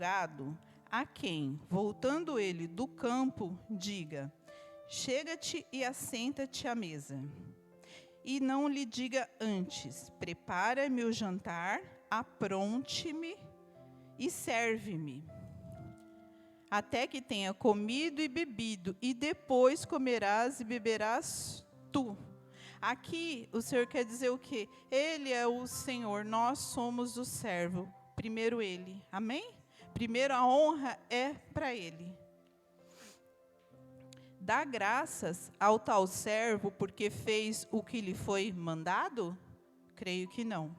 empregado a quem, voltando ele do campo, diga: chega-te e assenta-te à mesa. E não lhe diga antes: prepara-me o jantar, apronte-me e serve-me, até que tenha comido e bebido, e depois comerás e beberás tu. Aqui o Senhor quer dizer o quê? Ele é o Senhor, nós somos o servo. Primeiro Ele, amém? Primeiro a honra é para Ele. Dá graças ao tal servo porque fez o que lhe foi mandado? Creio que não.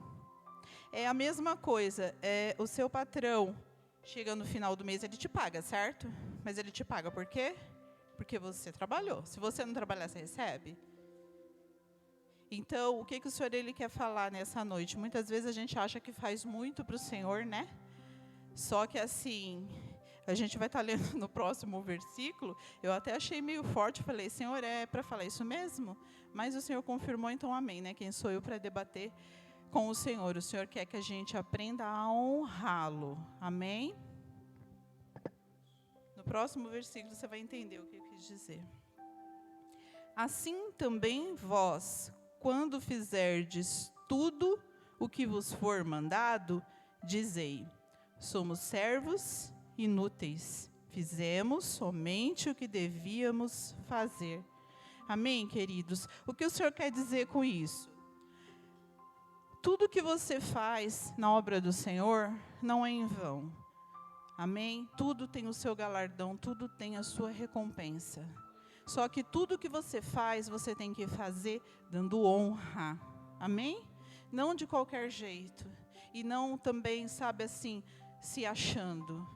É a mesma coisa, o seu patrão chega no final do mês, ele te paga, certo? Mas ele te paga por quê? Porque você trabalhou. Se você não trabalhar, você recebe? Então, o que o Senhor ele quer falar nessa noite? Muitas vezes a gente acha que faz muito para o Senhor, né? Só que assim, a gente vai estar lendo no próximo versículo, eu até achei meio forte, falei: Senhor, é para falar isso mesmo? Mas o Senhor confirmou, então amém, né? Quem sou eu para debater com o Senhor? O Senhor quer que a gente aprenda a honrá-lo, amém? No próximo versículo você vai entender o que eu quis dizer. Assim também vós, quando fizerdes tudo o que vos for mandado, dizei: somos servos inúteis, fizemos somente o que devíamos fazer. Amém, queridos? O que o Senhor quer dizer com isso? Tudo que você faz na obra do Senhor não é em vão. Amém? Tudo tem o seu galardão, tudo tem a sua recompensa. Só que tudo que você faz, você tem que fazer dando honra. Amém? Não de qualquer jeito. E não também, sabe assim, se achando.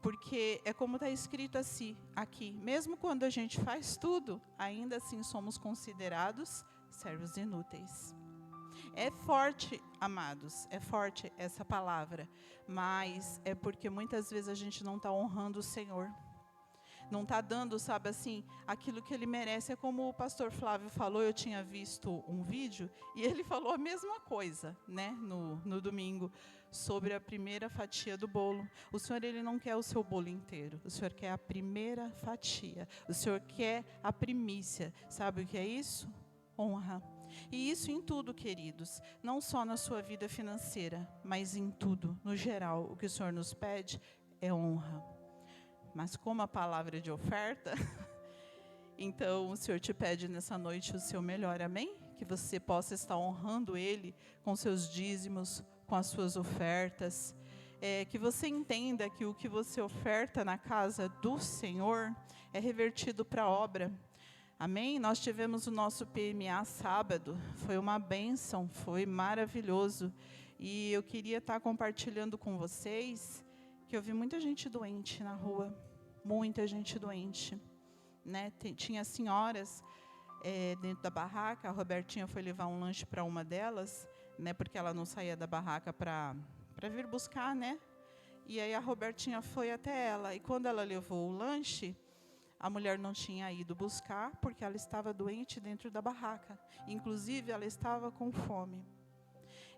Porque é como está escrito assim, aqui. Mesmo quando a gente faz tudo, ainda assim somos considerados servos inúteis. É forte, amados, é forte essa palavra. Mas é porque muitas vezes a gente não está honrando o Senhor. Não está dando, sabe assim, aquilo que Ele merece. É como o pastor Flávio falou, eu tinha visto um vídeo, e ele falou a mesma coisa, né, no domingo, sobre a primeira fatia do bolo. O Senhor, Ele não quer o seu bolo inteiro, o Senhor quer a primeira fatia, o Senhor quer a primícia. Sabe o que é isso? Honra. E isso em tudo, queridos, não só na sua vida financeira, mas em tudo, no geral, o que o Senhor nos pede é honra. Mas como a palavra é de oferta, então o Senhor te pede nessa noite o seu melhor, amém? Que você possa estar honrando Ele com seus dízimos, com as suas ofertas. Que você entenda que o que você oferta na casa do Senhor é revertido para a obra. Amém? Nós tivemos o nosso PMA sábado, foi uma bênção, foi maravilhoso. E eu queria estar compartilhando com vocês que eu vi muita gente doente na rua, muita gente doente, né? Tinha senhoras dentro da barraca. A Robertinha foi levar um lanche para uma delas, né? Porque ela não saía da barraca para vir buscar, né? E aí a Robertinha foi até ela, e quando ela levou o lanche, a mulher não tinha ido buscar, porque ela estava doente dentro da barraca. Inclusive, ela estava com fome.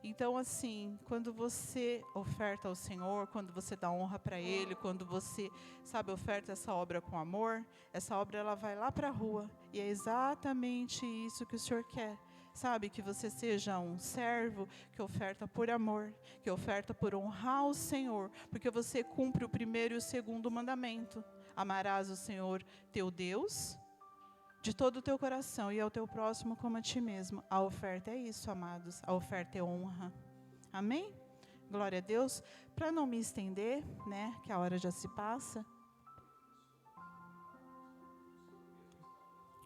Então, assim, quando você oferta ao Senhor, quando você dá honra para Ele, quando você, sabe, oferta essa obra com amor, essa obra ela vai lá para a rua. E é exatamente isso que o Senhor quer. Sabe, que você seja um servo que oferta por amor, que oferta por honrar o Senhor, porque você cumpre o primeiro e o segundo mandamento. Amarás o Senhor teu Deus de todo o teu coração e ao teu próximo como a ti mesmo. A oferta é isso, amados. A oferta é honra. Amém? Glória a Deus. Para não me estender, né, que a hora já se passa.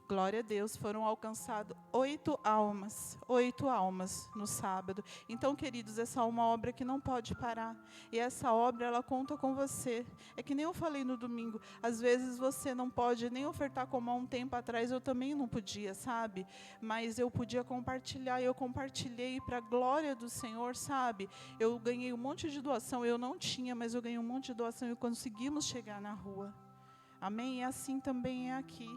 Glória a Deus, foram alcançadas 8 almas no sábado. Então, queridos, essa é uma obra que não pode parar. E essa obra, ela conta com você. É que nem eu falei no domingo, às vezes você não pode nem ofertar como há um tempo atrás, eu também não podia, sabe? Mas eu podia compartilhar, e eu compartilhei para a glória do Senhor, sabe? Eu ganhei um monte de doação, eu não tinha, mas eu ganhei um monte de doação e conseguimos chegar na rua. Amém? E assim também é aqui,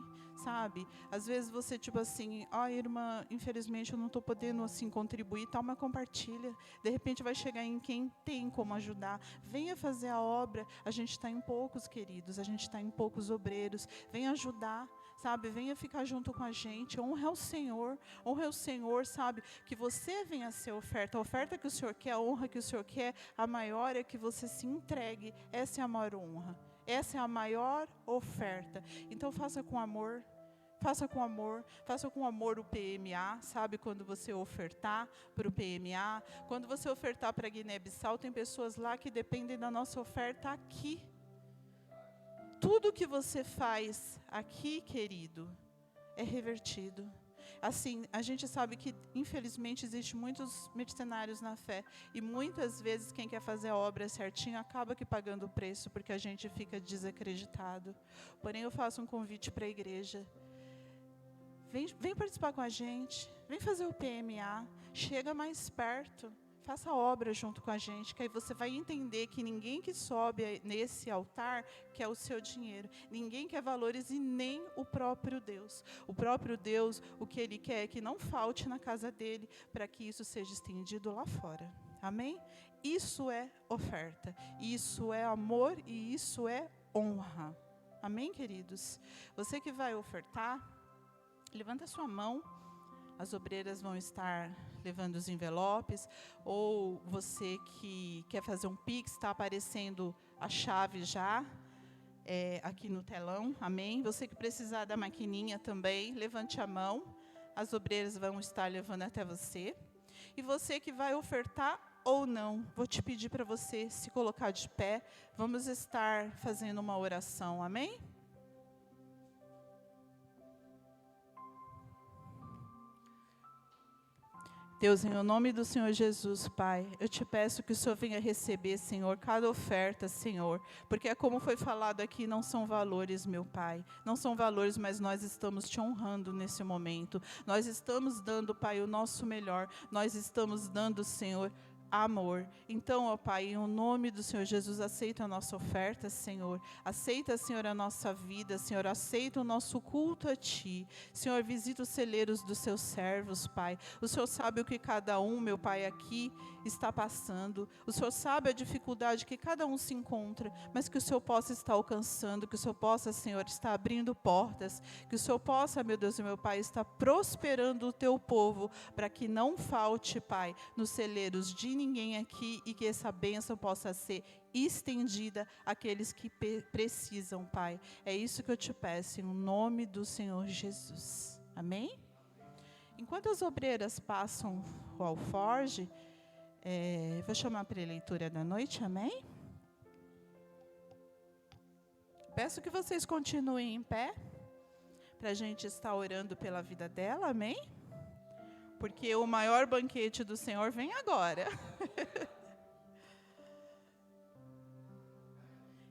sabe? Às vezes você, tipo assim, irmã, infelizmente eu não estou podendo, assim, contribuir, tal, mas compartilha. De repente vai chegar em quem tem como ajudar. Venha fazer a obra. A gente está em poucos, queridos, a gente está em poucos obreiros. Venha ajudar, sabe? Venha ficar junto com a gente. Honra o Senhor, sabe? Que você venha a ser oferta. A oferta que o Senhor quer, a honra que o Senhor quer, a maior é que você se entregue. Essa é a maior honra. Essa é a maior oferta. Então faça com amor. Faça com amor o PMA, sabe? Quando você ofertar para o PMA, quando você ofertar para Guiné-Bissau, tem pessoas lá que dependem da nossa oferta aqui. Tudo que você faz aqui, querido, é revertido. Assim, a gente sabe que, infelizmente, existem muitos mercenários na fé. E muitas vezes, quem quer fazer a obra certinho, acaba que pagando o preço, porque a gente fica desacreditado. Porém, eu faço um convite para a igreja. Vem participar com a gente. Vem fazer o PMA. Chega mais perto. Faça a obra junto com a gente, que aí você vai entender que ninguém que sobe nesse altar quer o seu dinheiro. Ninguém quer valores e nem o próprio Deus. O próprio Deus, o que Ele quer é que não falte na casa dEle, para que isso seja estendido lá fora. Amém? Isso é oferta, isso é amor e isso é honra. Amém, queridos? Você que vai ofertar, levanta a sua mão. As obreiras vão estar levando os envelopes, ou você que quer fazer um Pix, está aparecendo a chave já, aqui no telão, amém? Você que precisar da maquininha também, levante a mão, as obreiras vão estar levando até você. E você que vai ofertar ou não, vou te pedir para você se colocar de pé, vamos estar fazendo uma oração, amém? Deus, em nome do Senhor Jesus, Pai, eu te peço que o Senhor venha receber, Senhor, cada oferta, Senhor, porque é como foi falado aqui, não são valores, meu Pai, não são valores, mas nós estamos te honrando nesse momento, nós estamos dando, Pai, o nosso melhor, nós estamos dando, Senhor, amor. Então, ó Pai, em nome do Senhor Jesus, aceita a nossa oferta, Senhor. Aceita, Senhor, a nossa vida, Senhor. Aceita o nosso culto a Ti. Senhor, visita os celeiros dos seus servos, Pai. O Senhor sabe o que cada um, meu Pai, aqui está passando. O Senhor sabe a dificuldade que cada um se encontra, mas que o Senhor possa estar alcançando, que o Senhor possa, Senhor, estar abrindo portas, que o Senhor possa, meu Deus e meu Pai, estar prosperando o Teu povo, para que não falte, Pai, nos celeiros de ninguém aqui, e que essa bênção possa ser estendida àqueles que precisam, Pai. É isso que eu te peço, em nome do Senhor Jesus. Amém? Enquanto as obreiras passam o alforge, vou chamar para a leitura da noite, amém? Peço que vocês continuem em pé, para a gente estar orando pela vida dela, amém? Porque o maior banquete do Senhor vem agora.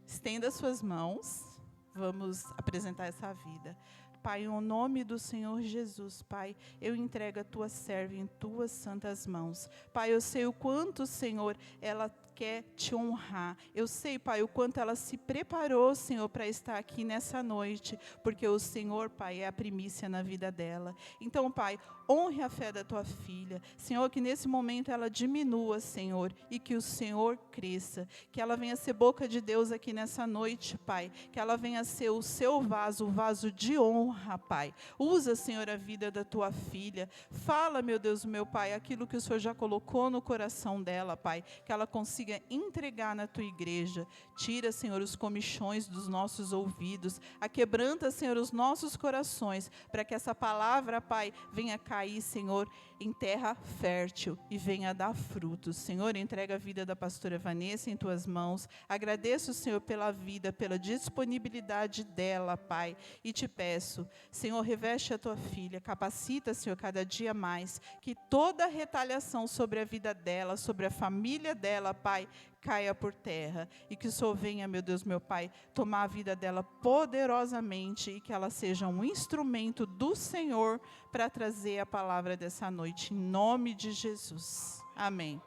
Estenda suas mãos, vamos apresentar essa vida. Pai, em nome do Senhor Jesus, Pai, eu entrego a tua serva em tuas santas mãos. Pai, eu sei o quanto, Senhor, ela quer te honrar. Eu sei, Pai, o quanto ela se preparou, Senhor, para estar aqui nessa noite, porque o Senhor, Pai, é a primícia na vida dela. Então, Pai, honre a fé da tua filha. Senhor, que nesse momento ela diminua, Senhor, e que o Senhor cresça. Que ela venha ser boca de Deus aqui nessa noite, Pai. Que ela venha ser o seu vaso, o vaso de honra, Pai. Usa, Senhor, a vida da tua filha. Fala, meu Deus, meu Pai, aquilo que o Senhor já colocou no coração dela, Pai. Que ela consiga entregar na tua igreja. Tira, Senhor, os comichões dos nossos ouvidos. Aquebranta, Senhor, os nossos corações, para que essa palavra, Pai, venha cair, Senhor, em terra fértil e venha dar frutos. Senhor, entrega a vida da pastora Vanessa em tuas mãos. Agradeço, Senhor, pela vida, pela disponibilidade dela, Pai, e te peço, Senhor, reveste a tua filha, capacita, Senhor, cada dia mais, que toda retaliação sobre a vida dela, sobre a família dela, Pai, caia por terra, e que o Senhor venha, meu Deus, meu Pai, tomar a vida dela poderosamente, e que ela seja um instrumento do Senhor para trazer a palavra dessa noite, em nome de Jesus. Amém.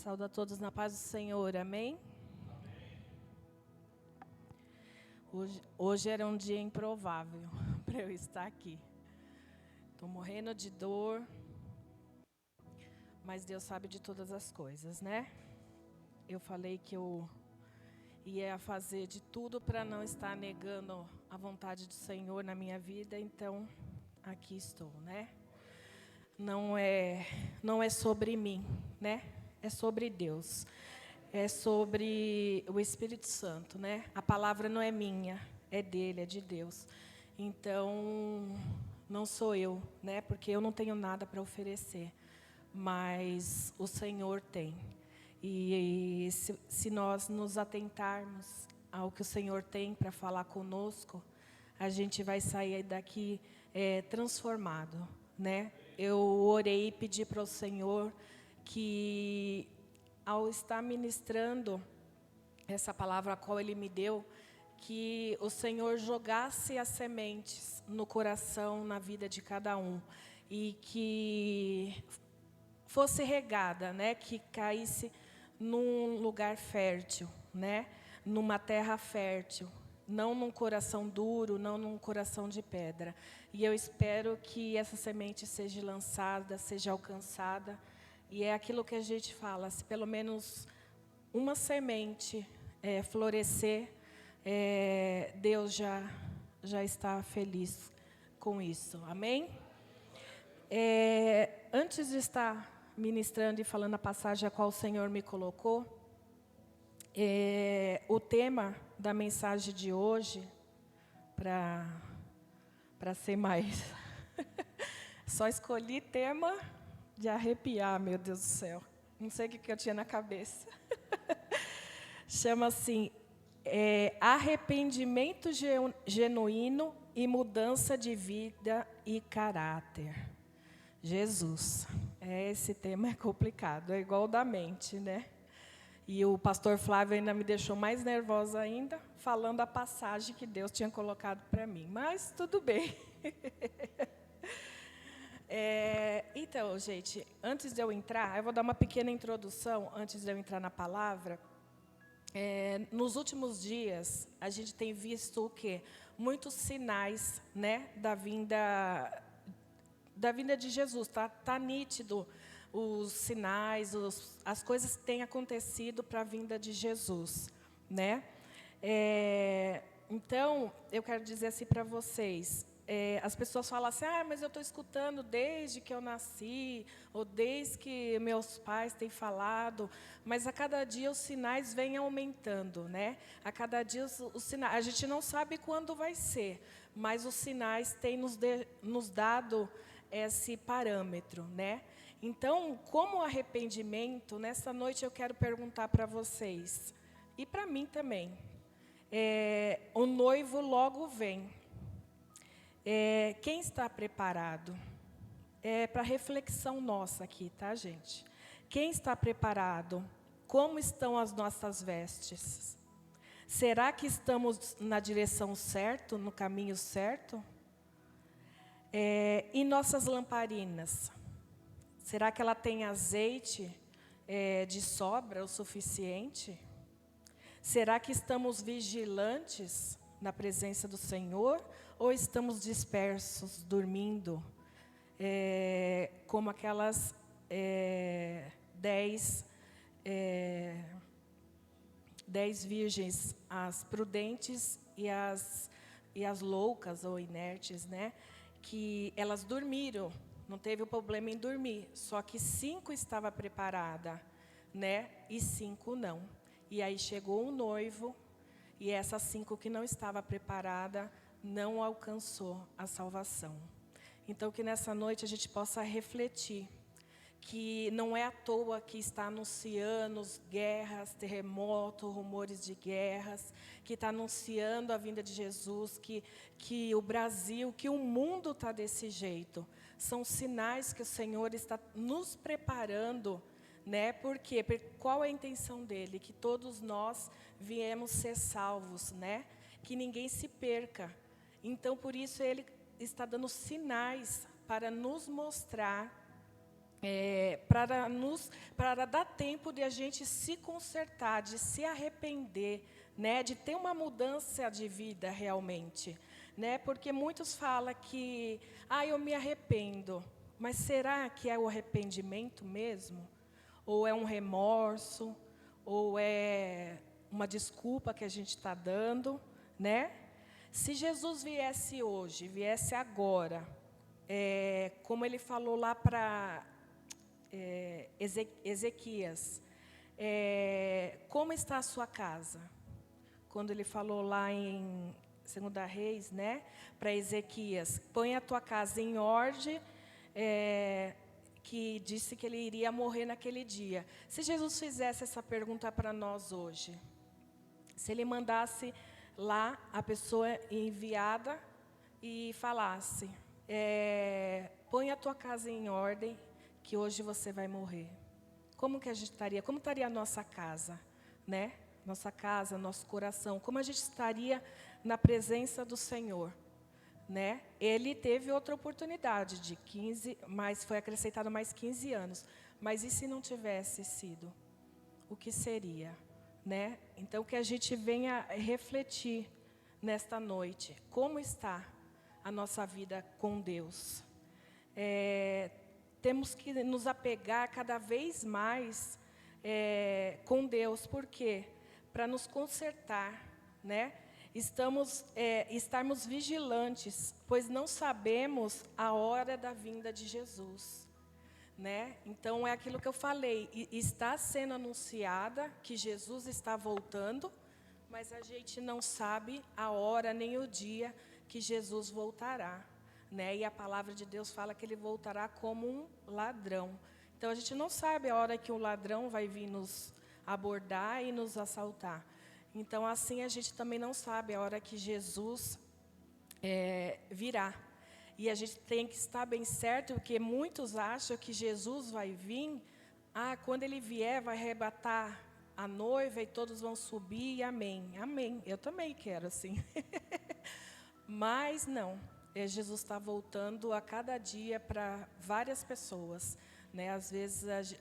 Saúdo a todos na paz do Senhor, amém? Hoje era um dia improvável para eu estar aqui. Estou morrendo de dor, mas Deus sabe de todas as coisas, né? Eu falei que eu ia fazer de tudo para não estar negando a vontade do Senhor na minha vida, então aqui estou, né? Não é sobre mim, né? É sobre Deus. É sobre o Espírito Santo, né? A palavra não é minha, é dele, é de Deus. Então, não sou eu, né? Porque eu não tenho nada para oferecer, mas o Senhor tem. E se nós nos atentarmos ao que o Senhor tem para falar conosco, a gente vai sair daqui transformado, né? Eu orei e pedi para o Senhor que, ao estar ministrando essa palavra a qual Ele me deu, que o Senhor jogasse as sementes no coração, na vida de cada um, e que fosse regada, né? Que caísse num lugar fértil, né? Numa terra fértil, não num coração duro, não num coração de pedra. E eu espero que essa semente seja lançada, seja alcançada. E é aquilo que a gente fala, se pelo menos uma semente florescer, Deus já está feliz com isso. Amém? Antes de estar ministrando e falando a passagem a qual o Senhor me colocou, o tema da mensagem de hoje, para ser mais... Só escolhi tema de arrepiar, meu Deus do céu. Não sei o que eu tinha na cabeça. Chama assim, arrependimento genuíno e mudança de vida e caráter. Jesus. Esse tema é complicado, é igual o da mente, né? E o pastor Flávio ainda me deixou mais nervosa ainda, falando a passagem que Deus tinha colocado para mim. Mas tudo bem. Então, gente, antes de eu entrar, eu vou dar uma pequena introdução, antes de eu entrar na palavra. Nos últimos dias, a gente tem visto o quê? Muitos sinais, né, da vinda de Jesus. Tá nítido os sinais, as coisas que têm acontecido para a vinda de Jesus, né? Então, eu quero dizer assim para vocês, as pessoas falam assim, mas eu estou escutando desde que eu nasci, ou desde que meus pais têm falado, mas a cada dia os sinais vêm aumentando, né? A cada dia os sinais, a gente não sabe quando vai ser, mas os sinais têm nos dado esse parâmetro, né? Então, como arrependimento, nessa noite eu quero perguntar para vocês, e para mim também, o noivo logo vem. Quem está preparado? Para reflexão nossa aqui, tá, gente? Quem está preparado? Como estão as nossas vestes? Será que estamos na direção certa, no caminho certo? E nossas lamparinas? Será que ela tem azeite de sobra o suficiente? Será que estamos vigilantes na presença do Senhor? Ou estamos dispersos, dormindo? Como aquelas 10 virgens, as prudentes e as loucas ou inertes, né? Que elas dormiram, não teve o problema em dormir, só que 5 estava preparada, né? E 5 não. E aí chegou um noivo, e essas 5 que não estava preparada não alcançou a salvação. Então, que nessa noite a gente possa refletir que não é à toa que está anunciando guerras, terremotos, rumores de guerras, que está anunciando a vinda de Jesus, que o Brasil, que o mundo está desse jeito. São sinais que o Senhor está nos preparando, né? Por quê? Qual é a intenção dele? Que todos nós viemos ser salvos, né? Que ninguém se perca. Então, por isso, ele está dando sinais para nos mostrar para dar tempo de a gente se consertar, de se arrepender, né, de ter uma mudança de vida realmente, né? Porque muitos falam que, eu me arrependo, mas será que é o arrependimento mesmo? Ou é um remorso? Ou é uma desculpa que a gente está dando, né? Se Jesus viesse hoje, viesse agora, como ele falou lá para Ezequias, como está a sua casa? Quando ele falou lá em 2 Reis, né, para Ezequias, põe a tua casa em ordem, que disse que ele iria morrer naquele dia. Se Jesus fizesse essa pergunta para nós hoje, se ele mandasse lá a pessoa enviada e falasse, põe a tua casa em ordem, que hoje você vai morrer. Como que a gente estaria? Como estaria a nossa casa, né? Nossa casa, nosso coração. Como a gente estaria na presença do Senhor, né? Ele teve outra oportunidade de 15, mas foi acrescentado mais 15 anos. Mas e se não tivesse sido? O que seria, né? Então, que a gente venha refletir nesta noite. Como está a nossa vida com Deus? Temos que nos apegar cada vez mais com Deus. Por quê? Para nos consertar, né? Estarmos vigilantes, pois não sabemos a hora da vinda de Jesus, né? Então, é aquilo que eu falei, está sendo anunciada que Jesus está voltando, mas a gente não sabe a hora nem o dia que Jesus voltará, né? E a palavra de Deus fala que ele voltará como um ladrão. Então, a gente não sabe a hora que o ladrão vai vir nos abordar e nos assaltar. Então, assim, a gente também não sabe a hora que Jesus virá. E a gente tem que estar bem certo, porque muitos acham que Jesus vai vir, quando ele vier, vai arrebatar a noiva e todos vão subir, amém. Amém. Eu também quero assim. Mas não. Jesus está voltando a cada dia para várias pessoas, né? Às vezes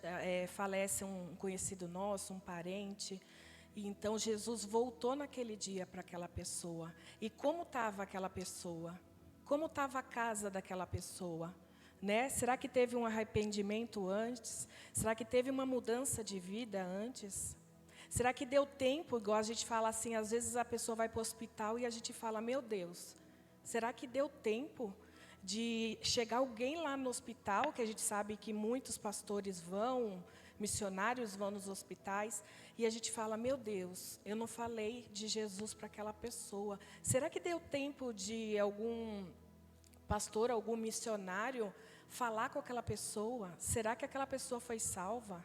falece um conhecido nosso, um parente. E então Jesus voltou naquele dia para aquela pessoa. E como estava aquela pessoa? Como estava a casa daquela pessoa? Né? Será que teve um arrependimento antes? Será que teve uma mudança de vida antes? Será que deu tempo, igual a gente fala assim, às vezes a pessoa vai para o hospital e a gente fala, meu Deus, será que deu tempo de chegar alguém lá no hospital, que a gente sabe que muitos pastores vão, missionários vão nos hospitais, e a gente fala, meu Deus, eu não falei de Jesus para aquela pessoa. Será que deu tempo de algum pastor, algum missionário, falar com aquela pessoa? Será que aquela pessoa foi salva?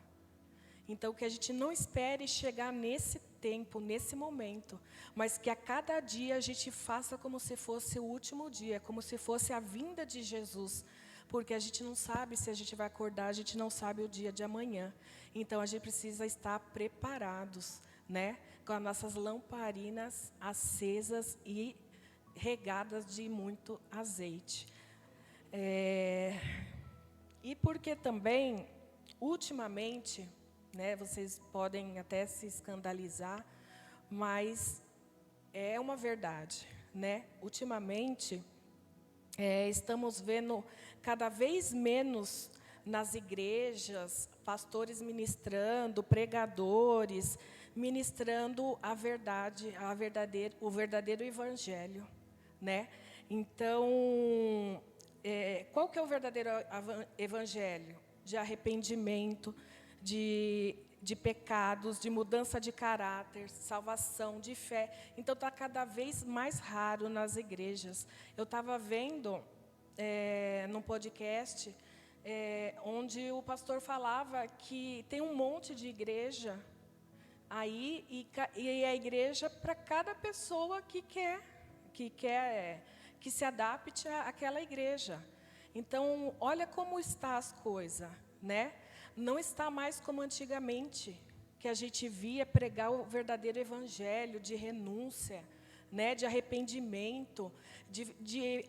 Então, que a gente não espere chegar nesse tempo, nesse momento, mas que a cada dia a gente faça como se fosse o último dia, como se fosse a vinda de Jesus, porque a gente não sabe se a gente vai acordar, a gente não sabe o dia de amanhã. Então, a gente precisa estar preparados, né, com as nossas lamparinas acesas e regadas de muito azeite. E porque também, ultimamente, né, vocês podem até se escandalizar, mas é uma verdade, né? Ultimamente, estamos vendo cada vez menos nas igrejas, pastores ministrando, pregadores, ministrando a verdade, o verdadeiro evangelho, né? Então, qual que é o verdadeiro evangelho? De arrependimento, de pecados, de mudança de caráter, salvação, de fé. Então, está cada vez mais raro nas igrejas. Eu estava vendo num podcast onde o pastor falava que tem um monte de igreja aí, e a igreja para cada pessoa que se adapte àquela igreja. Então, olha como está as coisas, né? Não está mais como antigamente, que a gente via pregar o verdadeiro evangelho de renúncia, né, de arrependimento, de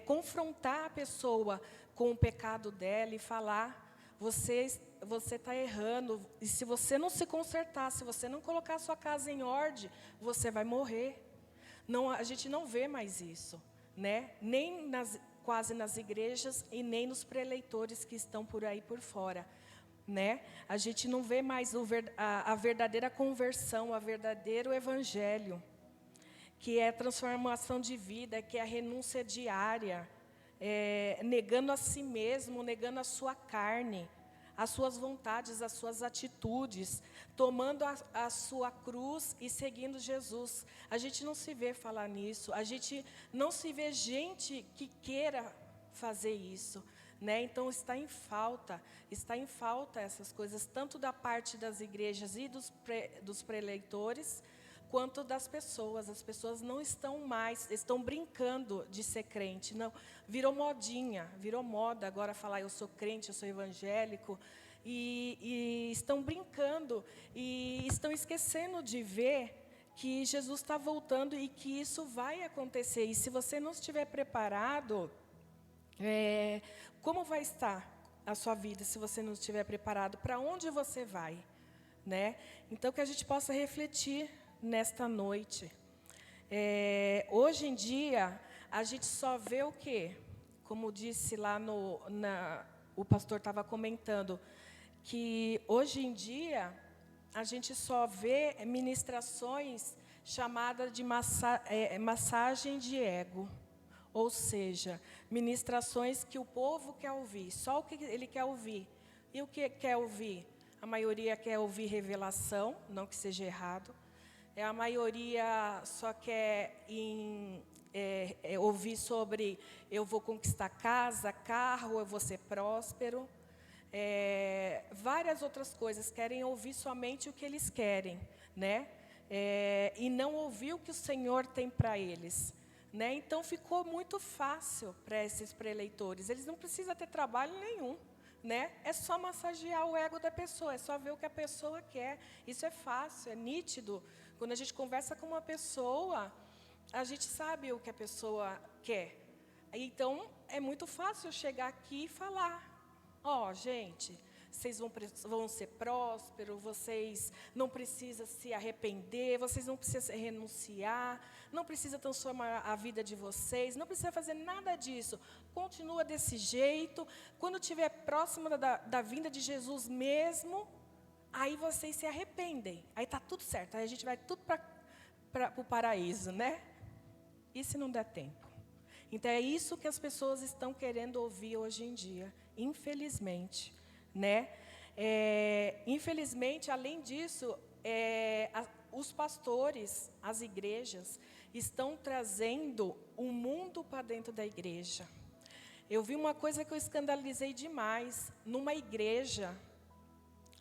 confrontar a pessoa com o pecado dela e falar: você está errando, e se você não se consertar, se você não colocar a sua casa em ordem, você vai morrer. Não, a gente não vê mais isso, né? Nem quase nas igrejas e nem nos preleitores que estão por aí por fora, né? A gente não vê mais a verdadeira conversão, o verdadeiro evangelho, que é a transformação de vida, que é a renúncia diária, negando a si mesmo, negando a sua carne, as suas vontades, as suas atitudes, tomando a sua cruz e seguindo Jesus. A gente não se vê falar nisso, a gente não se vê gente que queira fazer isso, né? Então está em falta essas coisas, tanto da parte das igrejas e dos preleitores, quanto das pessoas. As pessoas não estão mais, estão brincando de ser crente. Não, virou modinha, virou moda agora falar: eu sou crente, eu sou evangélico. E estão brincando e estão esquecendo de ver que Jesus está voltando e que isso vai acontecer. E se você não estiver preparado, como vai estar a sua vida se você não estiver preparado? Para onde você vai, né? Então, que a gente possa refletir nesta noite. Hoje em dia, a gente só vê o quê? Como disse lá o pastor estava comentando, que hoje em dia a gente só vê ministrações chamadas de massagem de ego. Ou seja, ministrações que o povo quer ouvir, só o que ele quer ouvir. E o que quer ouvir? A maioria quer ouvir revelação, não que seja errado. A maioria só quer ouvir sobre: eu vou conquistar casa, carro, eu vou ser próspero. Várias outras coisas, querem ouvir somente o que eles querem, né? E não ouvir o que o Senhor tem para eles, né? Então ficou muito fácil para esses preleitores, eles não precisam ter trabalho nenhum, né? É só massagear o ego da pessoa, é só ver o que a pessoa quer. Isso é fácil, é nítido. Quando a gente conversa com uma pessoa, a gente sabe o que a pessoa quer. Então, é muito fácil chegar aqui e falar: gente, vocês vão ser prósperos, vocês não precisam se arrepender, vocês não precisam renunciar, não precisam transformar a vida de vocês, não precisa fazer nada disso. Continua desse jeito. Quando estiver próximo da vinda de Jesus mesmo, aí vocês se arrependem. Aí está tudo certo, aí a gente vai tudo para o paraíso, né? E se não der tempo? Então, é isso que as pessoas estão querendo ouvir hoje em dia, infelizmente, né? Infelizmente, além disso, os pastores, as igrejas, estão trazendo o mundo para dentro da igreja. Eu vi uma coisa que eu escandalizei demais, numa igreja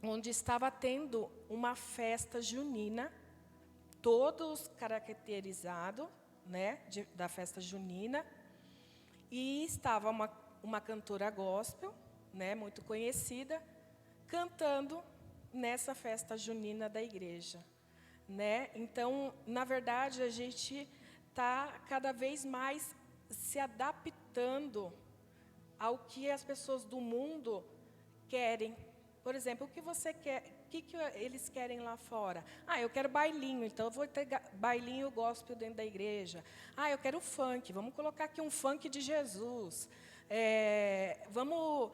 onde estava tendo uma festa junina, todos caracterizados, né, da festa junina, e estava uma cantora gospel, né, muito conhecida, cantando nessa festa junina da igreja, né? Então, na verdade, a gente está cada vez mais se adaptando ao que as pessoas do mundo querem. Por exemplo, o que você quer? O que eles querem lá fora? Eu quero bailinho, então eu vou ter bailinho gospel dentro da igreja. Eu quero funk, vamos colocar aqui um funk de Jesus. Vamos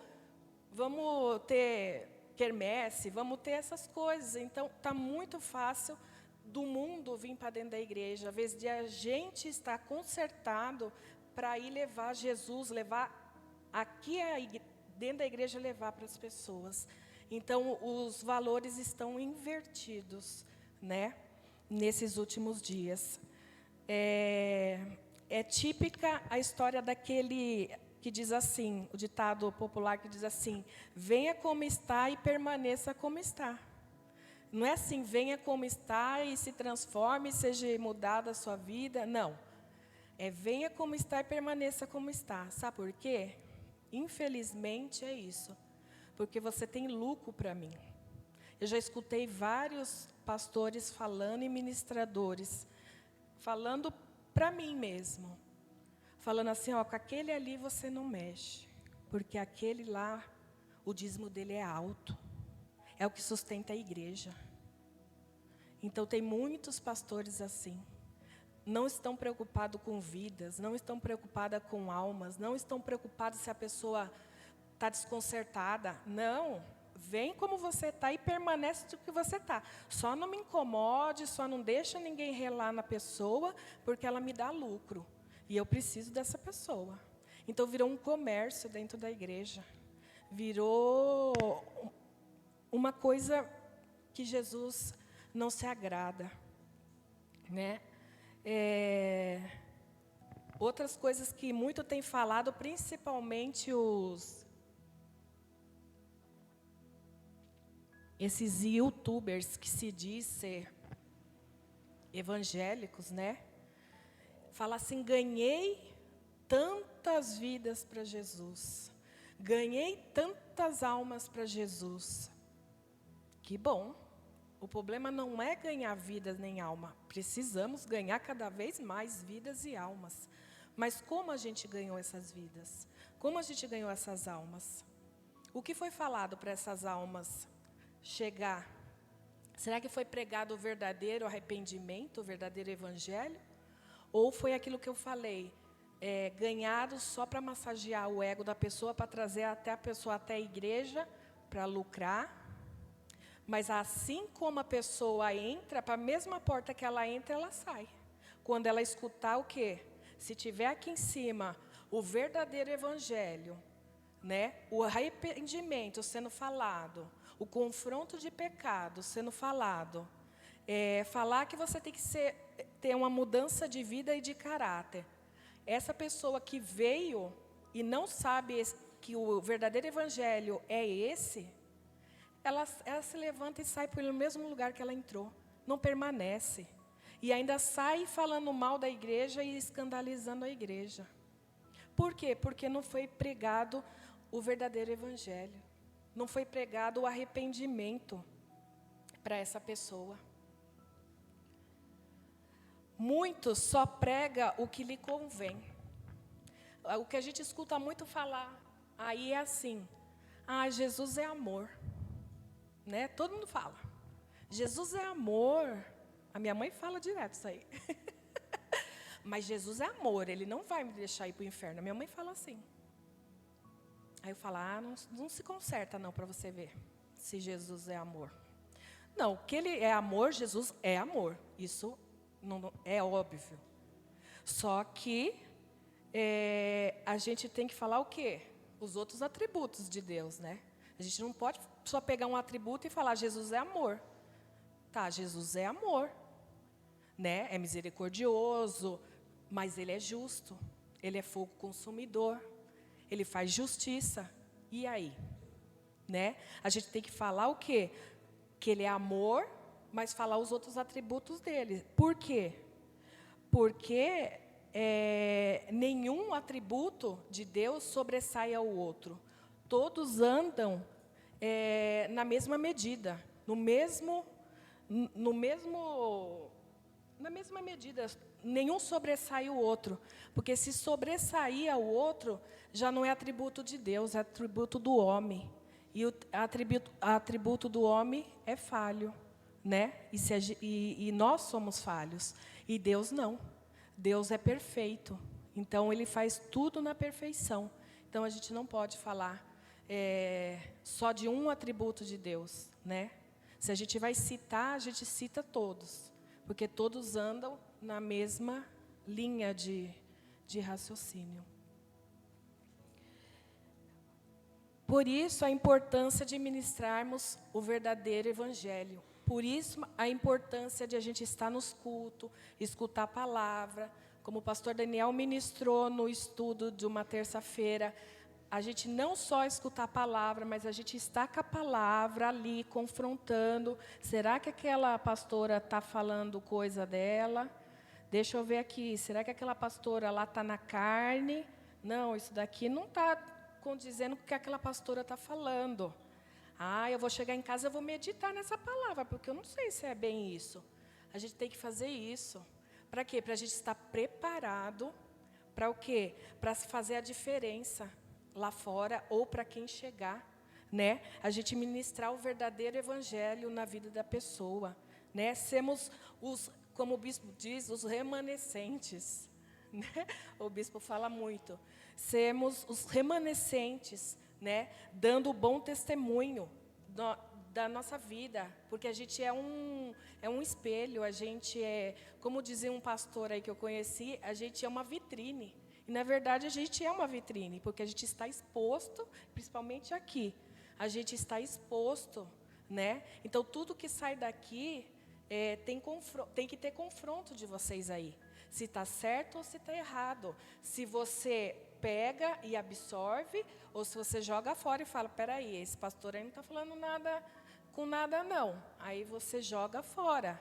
ter quermesse, vamos ter essas coisas. Então, está muito fácil do mundo vir para dentro da igreja, ao invés de a gente estar consertado para ir levar Jesus, levar aqui dentro da igreja, levar para as pessoas. Então, os valores estão invertidos, né, nesses últimos dias. É típica a história daquele que diz assim, o ditado popular que diz assim: venha como está e permaneça como está. Não é assim: venha como está e se transforme, seja mudada a sua vida. Não. Venha como está e permaneça como está. Sabe por quê? Infelizmente é isso. Porque você tem lucro para mim. Eu já escutei vários pastores falando e ministradores, falando para mim mesmo. Falando assim: com aquele ali você não mexe. Porque aquele lá, o dízimo dele é alto. É o que sustenta a igreja. Então, tem muitos pastores assim. Não estão preocupados com vidas, não estão preocupados com almas, não estão preocupados se a pessoa está desconcertada. Não, vem como você está e permanece do que você está. Só não me incomode, só não deixa ninguém relar na pessoa, porque ela me dá lucro. E eu preciso dessa pessoa. Então, virou um comércio dentro da igreja. Virou uma coisa que Jesus não se agrada, né? Outras coisas que muito tem falado, principalmente esses youtubers que se diz ser evangélicos, né? Fala assim, ganhei tantas vidas para Jesus, ganhei tantas almas para Jesus. Que bom. O problema não é ganhar vidas nem alma. Precisamos ganhar cada vez mais vidas e almas. Mas como a gente ganhou essas vidas? Como a gente ganhou essas almas? O que foi falado para essas almas chegar? Será que foi pregado o verdadeiro arrependimento, o verdadeiro evangelho? Ou foi aquilo que eu falei, ganhado só para massagear o ego da pessoa, para trazer até a pessoa até a igreja, para lucrar? Mas assim como a pessoa entra, para a mesma porta que ela entra, ela sai. Quando ela escutar o quê? Se tiver aqui em cima o verdadeiro evangelho, né? O arrependimento sendo falado, o confronto de pecado sendo falado, falar que você tem que ter uma mudança de vida e de caráter. Essa pessoa que veio e não sabe que o verdadeiro evangelho é esse, ela se levanta e sai pelo mesmo lugar que ela entrou. Não permanece. E ainda sai falando mal da igreja e escandalizando a igreja. Por quê? Porque não foi pregado o verdadeiro evangelho. Não foi pregado o arrependimento para essa pessoa. Muitos só pregam o que lhe convém. O que a gente escuta muito falar aí é assim, Jesus é amor. Né? Todo mundo fala. Jesus é amor. A minha mãe fala direto isso aí. Mas Jesus é amor, Ele não vai me deixar ir para o inferno. A minha mãe fala assim. Aí eu falo, não se conserta não para você ver se Jesus é amor. Não, que Ele é amor, Jesus é amor. Isso não é óbvio. Só que a gente tem que falar o quê? Os outros atributos de Deus, né? A gente não pode só pegar um atributo e falar, Jesus é amor. Tá, Jesus é amor. Né? É misericordioso, mas Ele é justo. Ele é fogo consumidor. Ele faz justiça. E aí? Né? A gente tem que falar o quê? Que Ele é amor, mas falar os outros atributos dele. Por quê? Porque nenhum atributo de Deus sobressai ao outro. Todos andam na mesma medida, na mesma medida, nenhum sobressai o outro, porque se sobressair ao outro, já não é atributo de Deus, é atributo do homem, e o atributo do homem é falho, né? E nós somos falhos, e Deus não, Deus é perfeito, então Ele faz tudo na perfeição, então a gente não pode falar só de um atributo de Deus, né? Se a gente vai citar, a gente cita todos, porque todos andam na mesma linha de raciocínio. Por isso a importância de ministrarmos o verdadeiro evangelho. Por isso a importância de a gente estar nos cultos, escutar a palavra, como o pastor Daniel ministrou no estudo de uma terça-feira. A gente não só escutar a palavra, mas a gente está com a palavra ali, confrontando. Será que aquela pastora está falando coisa dela? Deixa eu ver aqui, será que aquela pastora lá está na carne? Não, isso daqui não está condizendo com o que aquela pastora está falando. Eu vou chegar em casa e vou meditar nessa palavra, porque eu não sei se é bem isso. A gente tem que fazer isso. Para quê? Para a gente estar preparado. Para o quê? Para fazer a diferença lá fora ou para quem chegar, né? A gente ministrar o verdadeiro evangelho na vida da pessoa, né? Sermos como o bispo diz, os remanescentes, né? O bispo fala muito. Sermos os remanescentes, né? Dando bom testemunho da nossa vida, porque a gente é um espelho, a gente é, como dizia um pastor aí que eu conheci, a gente é uma vitrine. E, na verdade, a gente é uma vitrine, porque a gente está exposto, principalmente aqui, a gente está exposto, né? Então, tudo que sai daqui tem que ter confronto de vocês aí, se está certo ou se está errado, se você pega e absorve, ou se você joga fora e fala, peraí, esse pastor aí não está falando nada com nada não, aí você joga fora.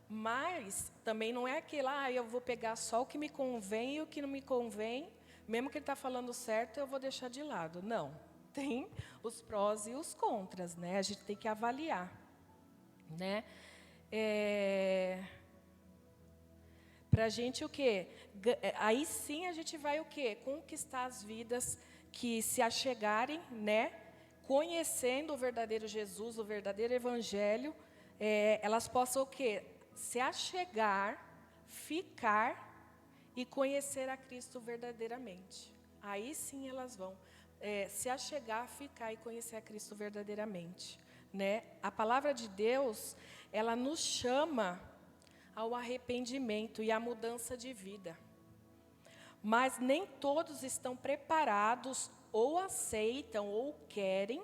Mas também não é aquilo, eu vou pegar só o que me convém e o que não me convém, mesmo que ele está falando certo, eu vou deixar de lado. Não, tem os prós e os contras, né? A gente tem que avaliar, né? Para a gente o quê? Aí sim a gente vai o quê? Conquistar as vidas que se achegarem, né? Conhecendo o verdadeiro Jesus, o verdadeiro Evangelho, elas possam o quê? Se achegar, ficar e conhecer a Cristo verdadeiramente. Aí sim elas vão se achegar, ficar e conhecer a Cristo verdadeiramente, né? A palavra de Deus, ela nos chama ao arrependimento e à mudança de vida. Mas nem todos estão preparados ou aceitam ou querem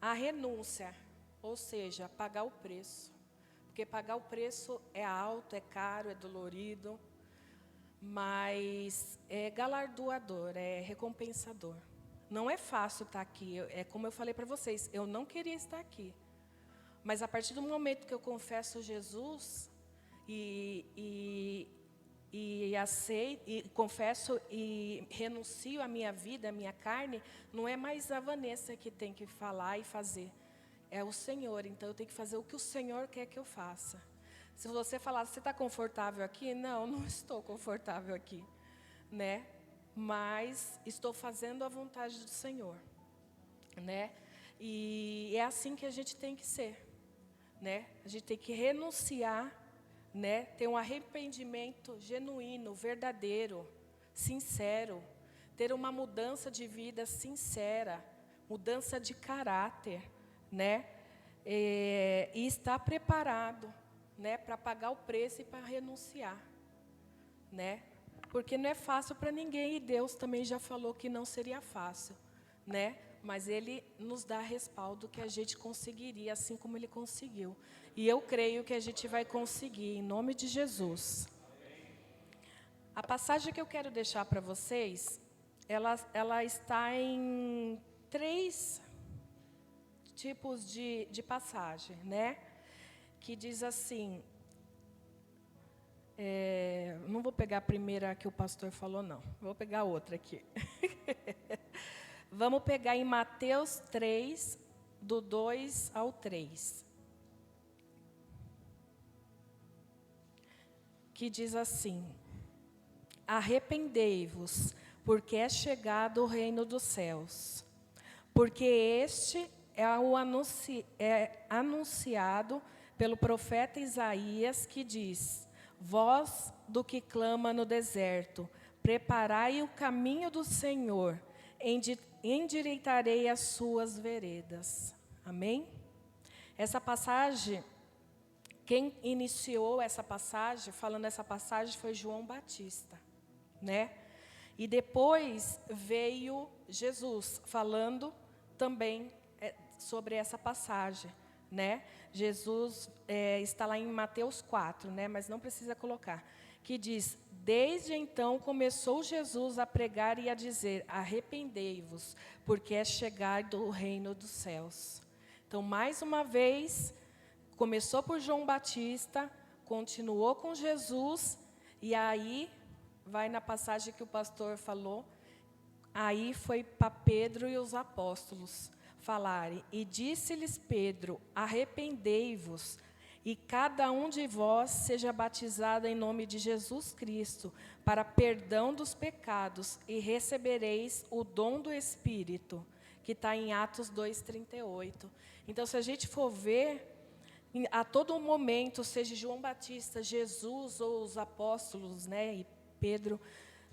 a renúncia, ou seja, pagar o preço. Porque pagar o preço é alto, é caro, é dolorido, mas é galardoador, é recompensador. Não é fácil estar aqui, é como eu falei para vocês, eu não queria estar aqui. Mas a partir do momento que eu confesso Jesus e aceito, e confesso e renuncio à minha vida, à minha carne, não é mais a Vanessa que tem que falar e fazer. É o Senhor, então eu tenho que fazer o que o Senhor quer que eu faça. Se você falar, você está confortável aqui? Não, não estou confortável aqui, né? Mas estou fazendo a vontade do Senhor, né? E é assim que a gente tem que ser, né? A gente tem que renunciar, né? Ter um arrependimento genuíno, verdadeiro, sincero, ter uma mudança de vida sincera, mudança de caráter, né? E estar preparado, né? Para pagar o preço e para renunciar, né? Porque não é fácil para ninguém e Deus também já falou que não seria fácil, né? Mas Ele nos dá respaldo que a gente conseguiria, assim como Ele conseguiu. E eu creio que a gente vai conseguir, em nome de Jesus. A passagem que eu quero deixar para vocês, ela está em 3 tipos de passagem, né? Que diz assim, não vou pegar a primeira que o pastor falou, não. Vou pegar outra aqui. Vamos pegar em Mateus 3, do 2 ao 3. Que diz assim, arrependei-vos, porque é chegado o reino dos céus. Porque este é anunciado pelo profeta Isaías, que diz, voz do que clama no deserto, preparai o caminho do Senhor, endireitarei as suas veredas. Amém? Essa passagem, quem iniciou essa passagem, falando essa passagem, foi João Batista, né? E depois veio Jesus, falando também sobre essa passagem, né? Jesus está lá em Mateus 4, né? Mas não precisa colocar. Que diz, desde então começou Jesus a pregar e a dizer, arrependei-vos, porque é chegado o reino dos céus. Então, mais uma vez, começou por João Batista, continuou com Jesus, e aí, vai na passagem que o pastor falou, aí foi para Pedro e os apóstolos falarem. E disse-lhes Pedro, arrependei-vos, e cada um de vós seja batizado em nome de Jesus Cristo, para perdão dos pecados, e recebereis o dom do Espírito, que está em Atos 2:38. Então, se a gente for ver, a todo momento, seja João Batista, Jesus ou os apóstolos, né, e Pedro,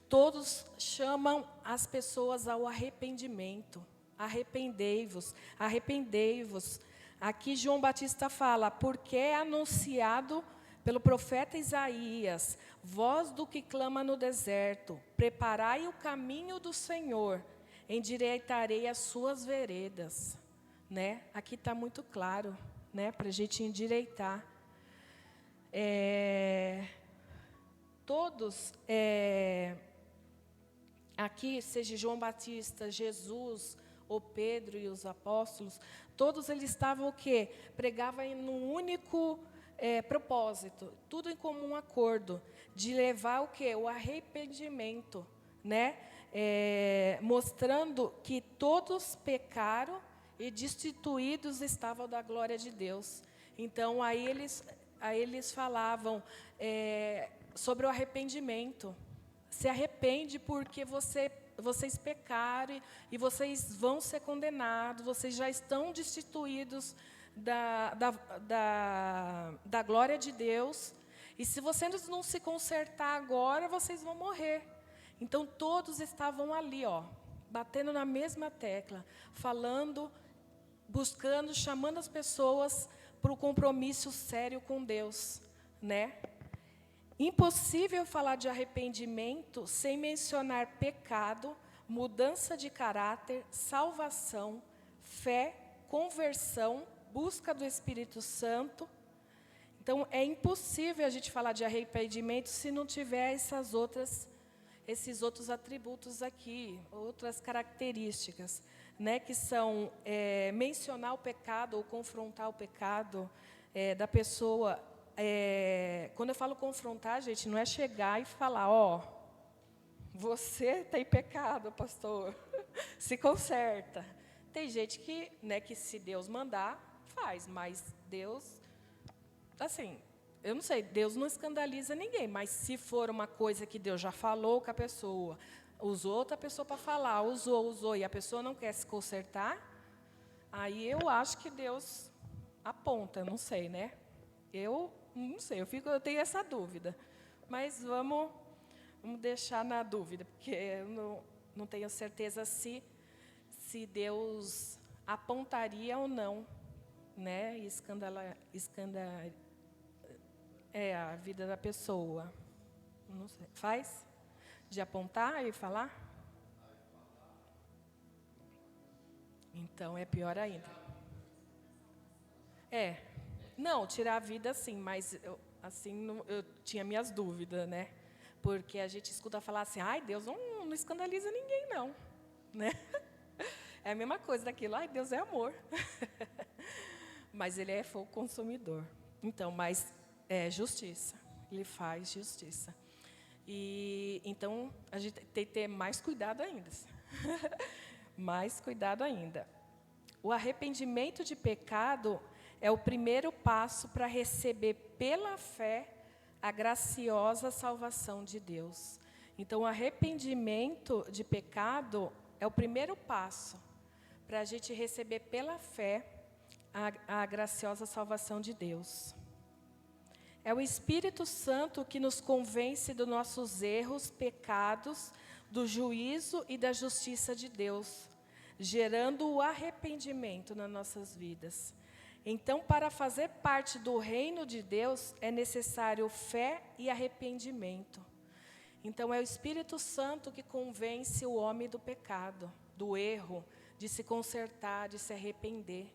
todos chamam as pessoas ao arrependimento. Arrependei-vos, arrependei-vos. Aqui João Batista fala, porque é anunciado pelo profeta Isaías, voz do que clama no deserto, preparai o caminho do Senhor, endireitarei as suas veredas. Né? Aqui está muito claro, né, para a gente endireitar. Todos, aqui, seja João Batista, Jesus, ou Pedro e os apóstolos, todos eles estavam o quê? Pregavam em um único propósito, tudo em comum acordo, de levar o quê? O arrependimento, né? Mostrando que todos pecaram e destituídos estavam da glória de Deus. Então, aí eles falavam sobre o arrependimento. Se arrepende porque vocês pecaram e vocês vão ser condenados, vocês já estão destituídos da glória de Deus, e se vocês não se consertar agora, vocês vão morrer. Então, todos estavam ali, batendo na mesma tecla, falando, buscando, chamando as pessoas para o compromisso sério com Deus, né? Impossível falar de arrependimento sem mencionar pecado, mudança de caráter, salvação, fé, conversão, busca do Espírito Santo. Então, é impossível a gente falar de arrependimento se não tiver esses outros atributos aqui, outras características, né, que são mencionar o pecado ou confrontar o pecado da pessoa. Quando eu falo confrontar, gente, não é chegar e falar, você tem pecado, pastor, se conserta. Tem gente que, né, que se Deus mandar, faz, mas Deus, assim, eu não sei, Deus não escandaliza ninguém, mas se for uma coisa que Deus já falou com a pessoa, usou outra pessoa para falar, usou, e a pessoa não quer se consertar, aí eu acho que Deus aponta, não sei, né? Eu não sei, eu tenho essa dúvida. Mas vamos deixar na dúvida, porque eu não tenho certeza se Deus apontaria ou não, né, a vida da pessoa. Não sei. Faz? De apontar e falar? Então, é pior ainda. Não, tirar a vida, sim, mas eu tinha minhas dúvidas, né? Porque a gente escuta falar assim, Deus não escandaliza ninguém, não. Né? É a mesma coisa daquilo, Deus é amor. Mas Ele é fogo consumidor. Então, mas é justiça. Ele faz justiça. E então, a gente tem que ter mais cuidado ainda. Mais cuidado ainda. O arrependimento de pecado é o primeiro passo para receber pela fé a graciosa salvação de Deus. Então, o arrependimento de pecado é o primeiro passo para a gente receber pela fé a graciosa salvação de Deus. É o Espírito Santo que nos convence dos nossos erros, pecados, do juízo e da justiça de Deus, gerando o arrependimento nas nossas vidas. Então, para fazer parte do reino de Deus, é necessário fé e arrependimento. Então, é o Espírito Santo que convence o homem do pecado, do erro, de se consertar, de se arrepender,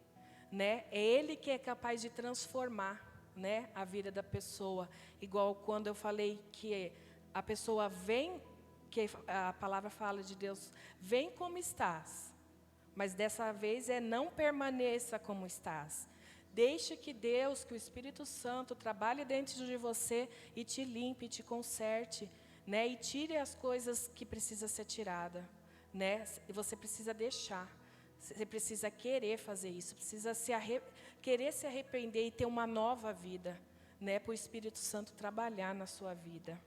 né? É Ele que é capaz de transformar, né, a vida da pessoa. Igual quando eu falei que a pessoa vem, que a palavra fala de Deus, vem como estás, mas dessa vez não permaneça como estás. Deixe que Deus, que o Espírito Santo trabalhe dentro de você e te limpe, te conserte, né? E tire as coisas que precisam ser tiradas, né? E você precisa deixar, Você precisa querer fazer isso, precisa querer se arrepender e ter uma nova vida, né, para o Espírito Santo trabalhar na sua vida.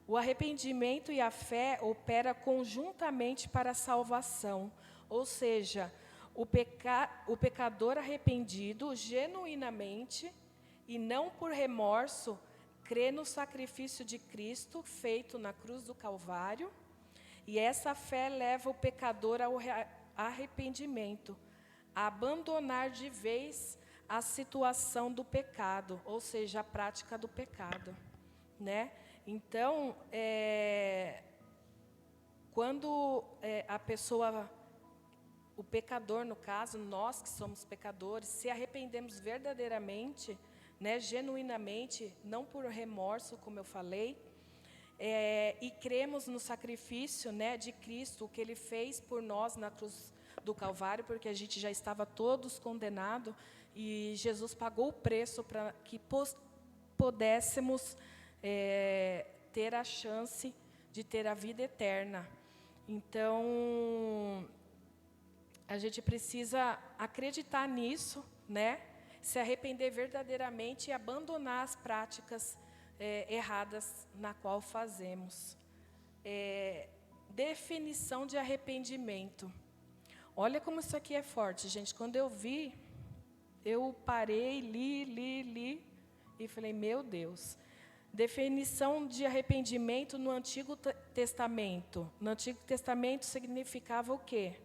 O arrependimento e a fé operam conjuntamente para a salvação, ou seja, o pecador arrependido genuinamente e não por remorso, crê no sacrifício de Cristo feito na cruz do Calvário, e essa fé leva o pecador ao arrependimento, a abandonar de vez a situação do pecado, ou seja, a prática do pecado, né? Então, quando a pessoa, o pecador, no caso, nós que somos pecadores, se arrependemos verdadeiramente, né, genuinamente, não por remorso, como eu falei, e cremos no sacrifício, né, de Cristo, o que Ele fez por nós na cruz do Calvário, porque a gente já estava todos condenados, e Jesus pagou o preço para que pudéssemos ter a chance de ter a vida eterna. Então, a gente precisa acreditar nisso, né? Se arrepender verdadeiramente e abandonar as práticas erradas na qual fazemos. Definição de arrependimento. Olha como isso aqui é forte, gente. Quando eu vi, eu parei, li e falei, meu Deus. Definição de arrependimento no Antigo Testamento. No Antigo Testamento significava o quê?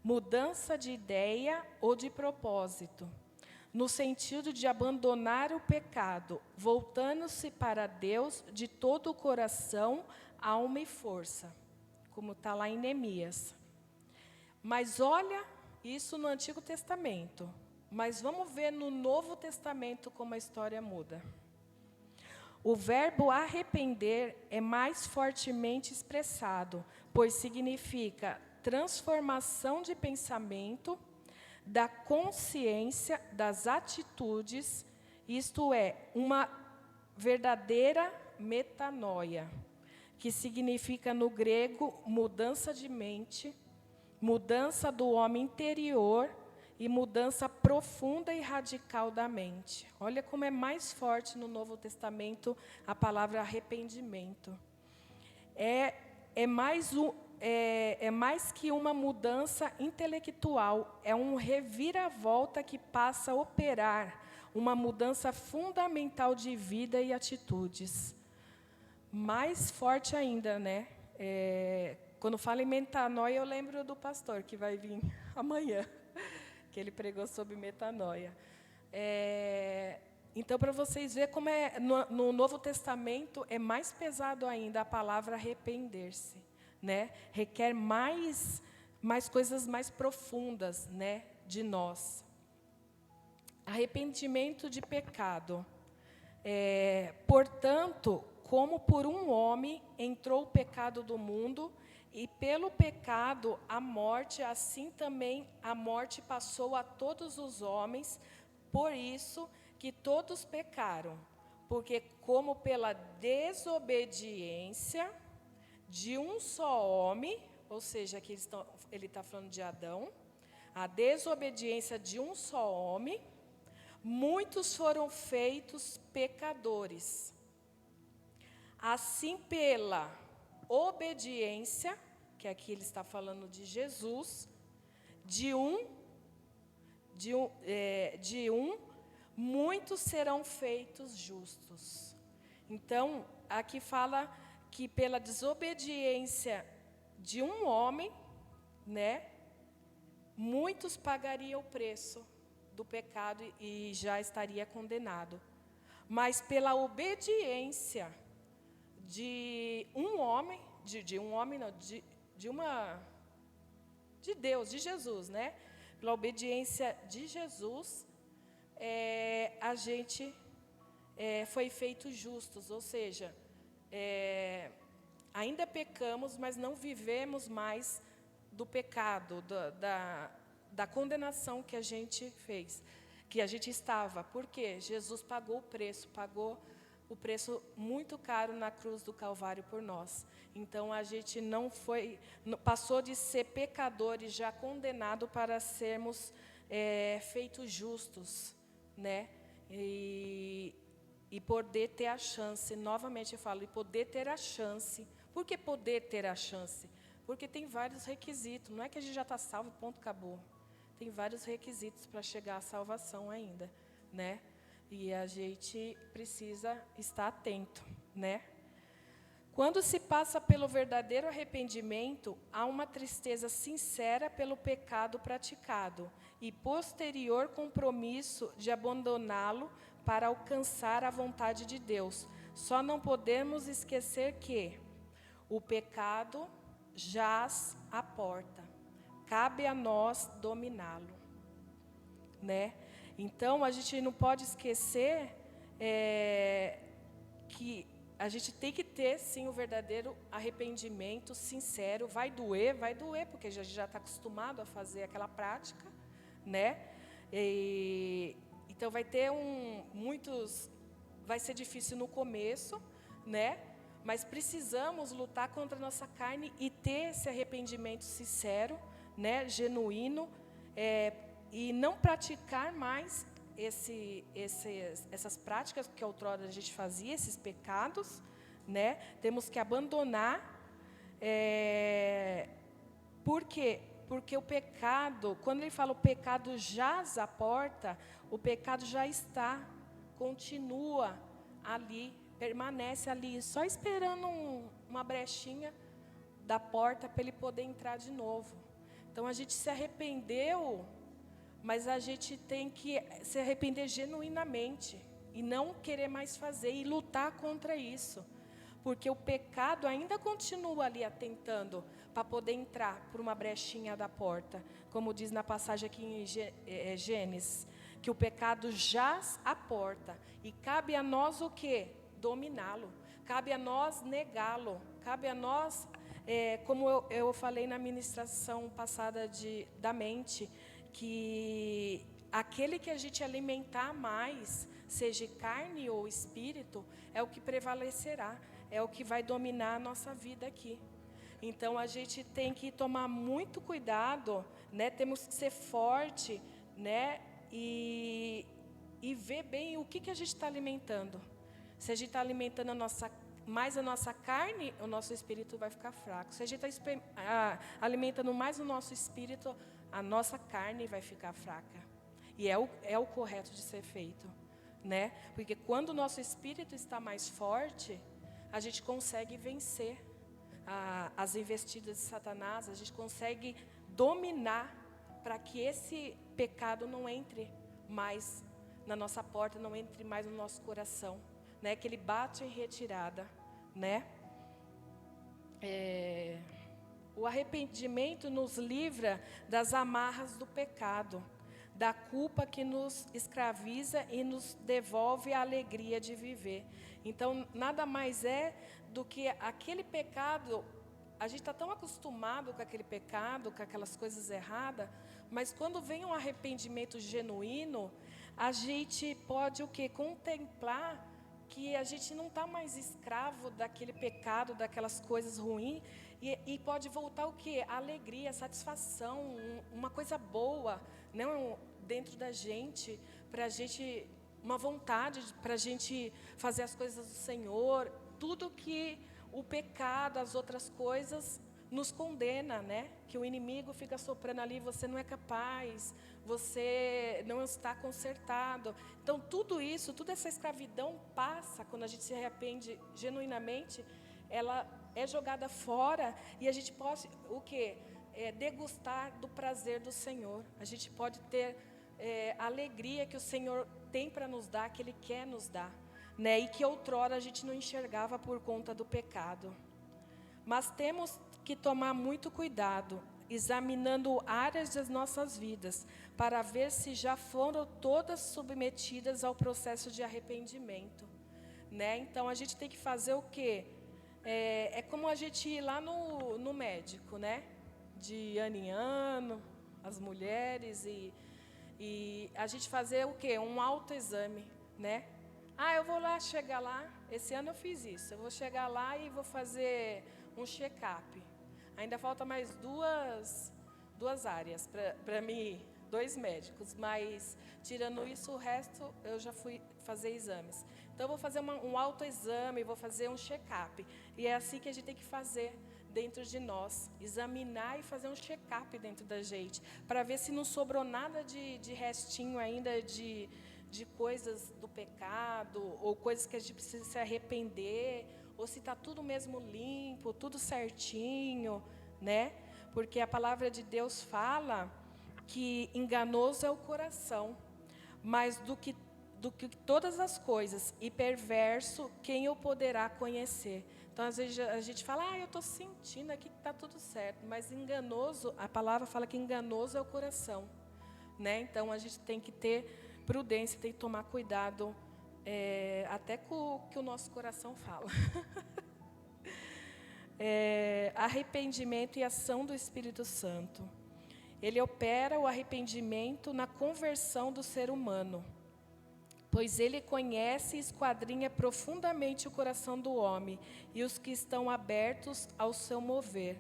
Mudança de ideia ou de propósito, no sentido de abandonar o pecado, voltando-se para Deus de todo o coração, alma e força, como está lá em Neemias. Mas olha isso no Antigo Testamento, mas vamos ver no Novo Testamento como a história muda. O verbo arrepender é mais fortemente expressado, pois significa transformação de pensamento, da consciência, das atitudes, isto é, uma verdadeira metanoia, que significa no grego mudança de mente, mudança do homem interior e mudança profunda e radical da mente. Olha como é mais forte no Novo Testamento a palavra arrependimento. É mais que uma mudança intelectual, é um reviravolta que passa a operar uma mudança fundamental de vida e atitudes. Mais forte ainda, né? Quando falo em metanoia, eu lembro do pastor que vai vir amanhã, que ele pregou sobre metanoia. Então, para vocês verem como no Novo Testamento é mais pesado ainda a palavra arrepender-se, né? Requer mais coisas mais profundas, né, de nós. Arrependimento de pecado. Portanto, como por um homem entrou o pecado do mundo, e pelo pecado a morte, assim também a morte passou a todos os homens, por isso que todos pecaram, porque como pela desobediência de um só homem, ou seja, aqui ele está falando de Adão, a desobediência de um só homem, muitos foram feitos pecadores. Assim, pela obediência, que aqui ele está falando de Jesus, de um, muitos serão feitos justos. Então, aqui fala que pela desobediência de um homem, né, muitos pagariam o preço do pecado e já estaria condenado. Mas pela obediência de um homem, de Deus, de Jesus, né? Pela obediência de Jesus, a gente foi feito justos, ou seja, ainda pecamos, mas não vivemos mais do pecado, da condenação que a gente fez, que a gente estava. Por quê? Jesus pagou o preço, pagou o preço muito caro na cruz do Calvário por nós. Então, a gente passou de ser pecadores já condenados para sermos feitos justos, né? E poder ter a chance, novamente eu falo, e poder ter a chance. Por que poder ter a chance? Porque tem vários requisitos, não é que a gente já está salvo, ponto, acabou. Tem vários requisitos para chegar à salvação ainda, né? E a gente precisa estar atento, né? Quando se passa pelo verdadeiro arrependimento, há uma tristeza sincera pelo pecado praticado e posterior compromisso de abandoná-lo para alcançar a vontade de Deus. Só não podemos esquecer que o pecado jaz à porta. Cabe a nós dominá-lo, né? Então, a gente não pode esquecer que a gente tem que ter, sim, o verdadeiro arrependimento sincero. Vai doer, porque a gente já está acostumado a fazer aquela prática, né? Então, vai ter vai ser difícil no começo, né? Mas precisamos lutar contra a nossa carne e ter esse arrependimento sincero, né? Genuíno, e não praticar mais essas práticas que outrora a gente fazia, esses pecados, né? Temos que abandonar. Por quê? Porque o pecado, quando ele fala o pecado jaz à porta, o pecado já está, continua ali, permanece ali, só esperando uma brechinha da porta para ele poder entrar de novo. Então, a gente se arrependeu, mas a gente tem que se arrepender genuinamente e não querer mais fazer e lutar contra isso. Porque o pecado ainda continua ali atentando para poder entrar por uma brechinha da porta. Como diz na passagem aqui em Gênesis, que o pecado jaz à porta. E cabe a nós o quê? Dominá-lo. Cabe a nós negá-lo. Cabe a nós, como eu falei na ministração passada da mente, que aquele que a gente alimentar mais, seja carne ou espírito, é o que prevalecerá, é o que vai dominar a nossa vida aqui. Então, a gente tem que tomar muito cuidado, né? Temos que ser forte, né? E ver bem o que a gente está alimentando. Se a gente está alimentando mais a nossa carne, o nosso espírito vai ficar fraco. Se a gente está alimentando mais o nosso espírito, a nossa carne vai ficar fraca. E é o correto de ser feito, né? Porque quando o nosso espírito está mais forte, a gente consegue vencer as investidas de Satanás, a gente consegue dominar para que esse pecado não entre mais na nossa porta, não entre mais no nosso coração, né? Que ele bate em retirada, né? O arrependimento nos livra das amarras do pecado, da culpa que nos escraviza e nos devolve a alegria de viver. Então, nada mais é do que aquele pecado. A gente está tão acostumado com aquele pecado, com aquelas coisas erradas, mas quando vem um arrependimento genuíno, a gente pode o quê? Contemplar que a gente não está mais escravo daquele pecado, daquelas coisas ruins, e pode voltar o quê? A alegria, a satisfação, uma coisa boa, né? Dentro da gente, para a gente, uma vontade para a gente fazer as coisas do Senhor. Tudo que o pecado, as outras coisas, nos condena, né? Que o inimigo fica soprando ali, você não é capaz, você não está consertado. Então, tudo isso, toda essa escravidão passa, quando a gente se arrepende genuinamente, ela é jogada fora e a gente pode, o quê? Degustar do prazer do Senhor. A gente pode ter a alegria que o Senhor tem para nos dar, que Ele quer nos dar, né? E que outrora a gente não enxergava por conta do pecado. Mas temos que tomar muito cuidado, examinando áreas das nossas vidas, para ver se já foram todas submetidas ao processo de arrependimento, né? Então, a gente tem que fazer o quê? É como a gente ir lá no médico, né? De ano em ano, as mulheres, e a gente fazer o quê? Um autoexame, né? Eu vou lá, chegar lá, esse ano eu fiz isso. Eu vou chegar lá e vou fazer um check-up. Ainda falta mais duas áreas para mim, 2 médicos. Mas, tirando isso, o resto eu já fui fazer exames. Então, eu vou fazer um autoexame, vou fazer um check-up. E é assim que a gente tem que fazer dentro de nós. Examinar e fazer um check-up dentro da gente. Para ver se não sobrou nada de restinho ainda de coisas do pecado, ou coisas que a gente precisa se arrepender, ou se está tudo mesmo limpo, tudo certinho, né? Porque a palavra de Deus fala que enganoso é o coração, mas do que todas as coisas, e perverso, quem o poderá conhecer? Então, às vezes, a gente fala, eu estou sentindo aqui que está tudo certo, mas enganoso, a palavra fala que enganoso é o coração, né? Então, a gente tem que ter prudência, tem que tomar cuidado, até com o que o nosso coração fala. Arrependimento e ação do Espírito Santo. Ele opera o arrependimento na conversão do ser humano, pois ele conhece e esquadrinha profundamente o coração do homem e os que estão abertos ao seu mover.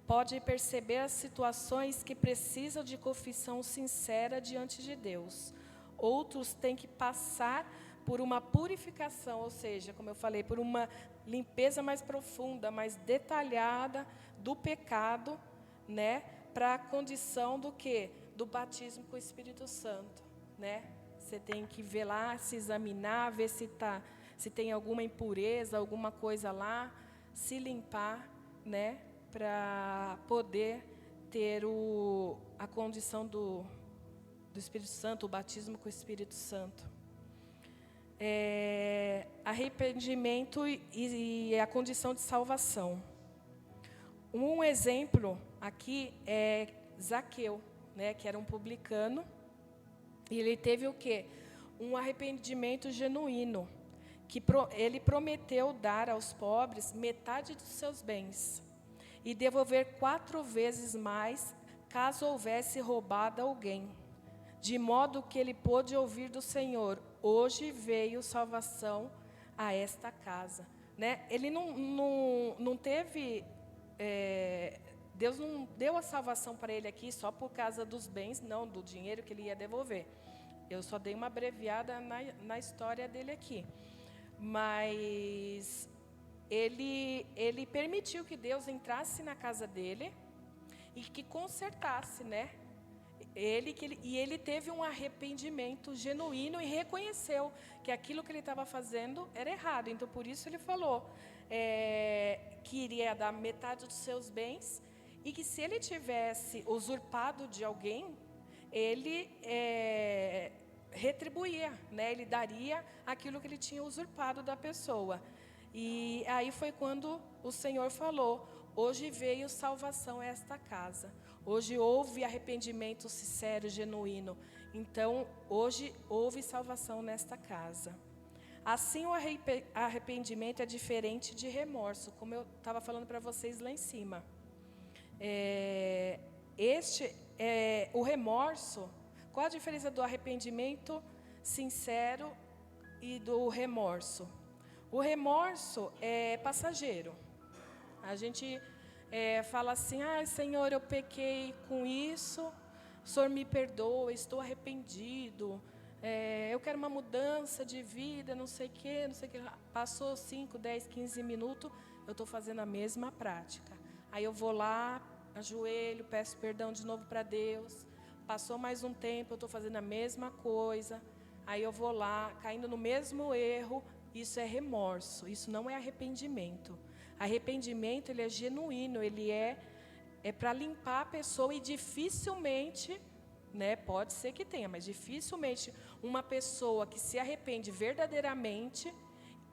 Pode perceber as situações que precisam de confissão sincera diante de Deus. Outros têm que passar por uma purificação, ou seja, como eu falei, por uma limpeza mais profunda, mais detalhada do pecado, né, para a condição do quê? Do batismo com o Espírito Santo, né? Você tem que ver lá, se examinar, ver se tem alguma impureza, alguma coisa lá, se limpar, né, para poder ter a condição do Espírito Santo, o batismo com o Espírito Santo. Arrependimento e a condição de salvação. Um exemplo aqui é Zaqueu, né, que era um publicano, e ele teve o quê? Um arrependimento genuíno, que ele prometeu dar aos pobres metade dos seus bens, e devolver 4 vezes mais, caso houvesse roubado alguém. De modo que ele pôde ouvir do Senhor, hoje veio salvação a esta casa. Né? Ele não teve, Deus não deu a salvação para ele aqui só por causa dos bens, não, do dinheiro que ele ia devolver. Eu só dei uma abreviada na história dele aqui. Mas ele permitiu que Deus entrasse na casa dele e que consertasse, né? Ele teve um arrependimento genuíno e reconheceu que aquilo que ele estava fazendo era errado. Então, por isso ele falou que iria dar metade dos seus bens e que se ele tivesse usurpado de alguém, ele retribuía, né? Ele daria aquilo que ele tinha usurpado da pessoa. E aí foi quando o Senhor falou, hoje veio salvação a esta casa. Hoje houve arrependimento sincero, genuíno. Então, hoje houve salvação nesta casa. Assim, o arrependimento é diferente de remorso, como eu estava falando para vocês lá em cima. O remorso, qual a diferença do arrependimento sincero e do remorso? O remorso é passageiro. A gente fala assim, Senhor, eu pequei com isso, o Senhor me perdoa, estou arrependido, eu quero uma mudança de vida, não sei o quê. Passou 5, 10, 15 minutos, eu estou fazendo a mesma prática. Aí eu vou lá, ajoelho, peço perdão de novo para Deus. Passou mais um tempo, eu estou fazendo a mesma coisa. Aí eu vou lá, caindo no mesmo erro. Isso é remorso, isso não é arrependimento. Arrependimento, ele é genuíno, ele é para limpar a pessoa e dificilmente, né, pode ser que tenha, mas dificilmente uma pessoa que se arrepende verdadeiramente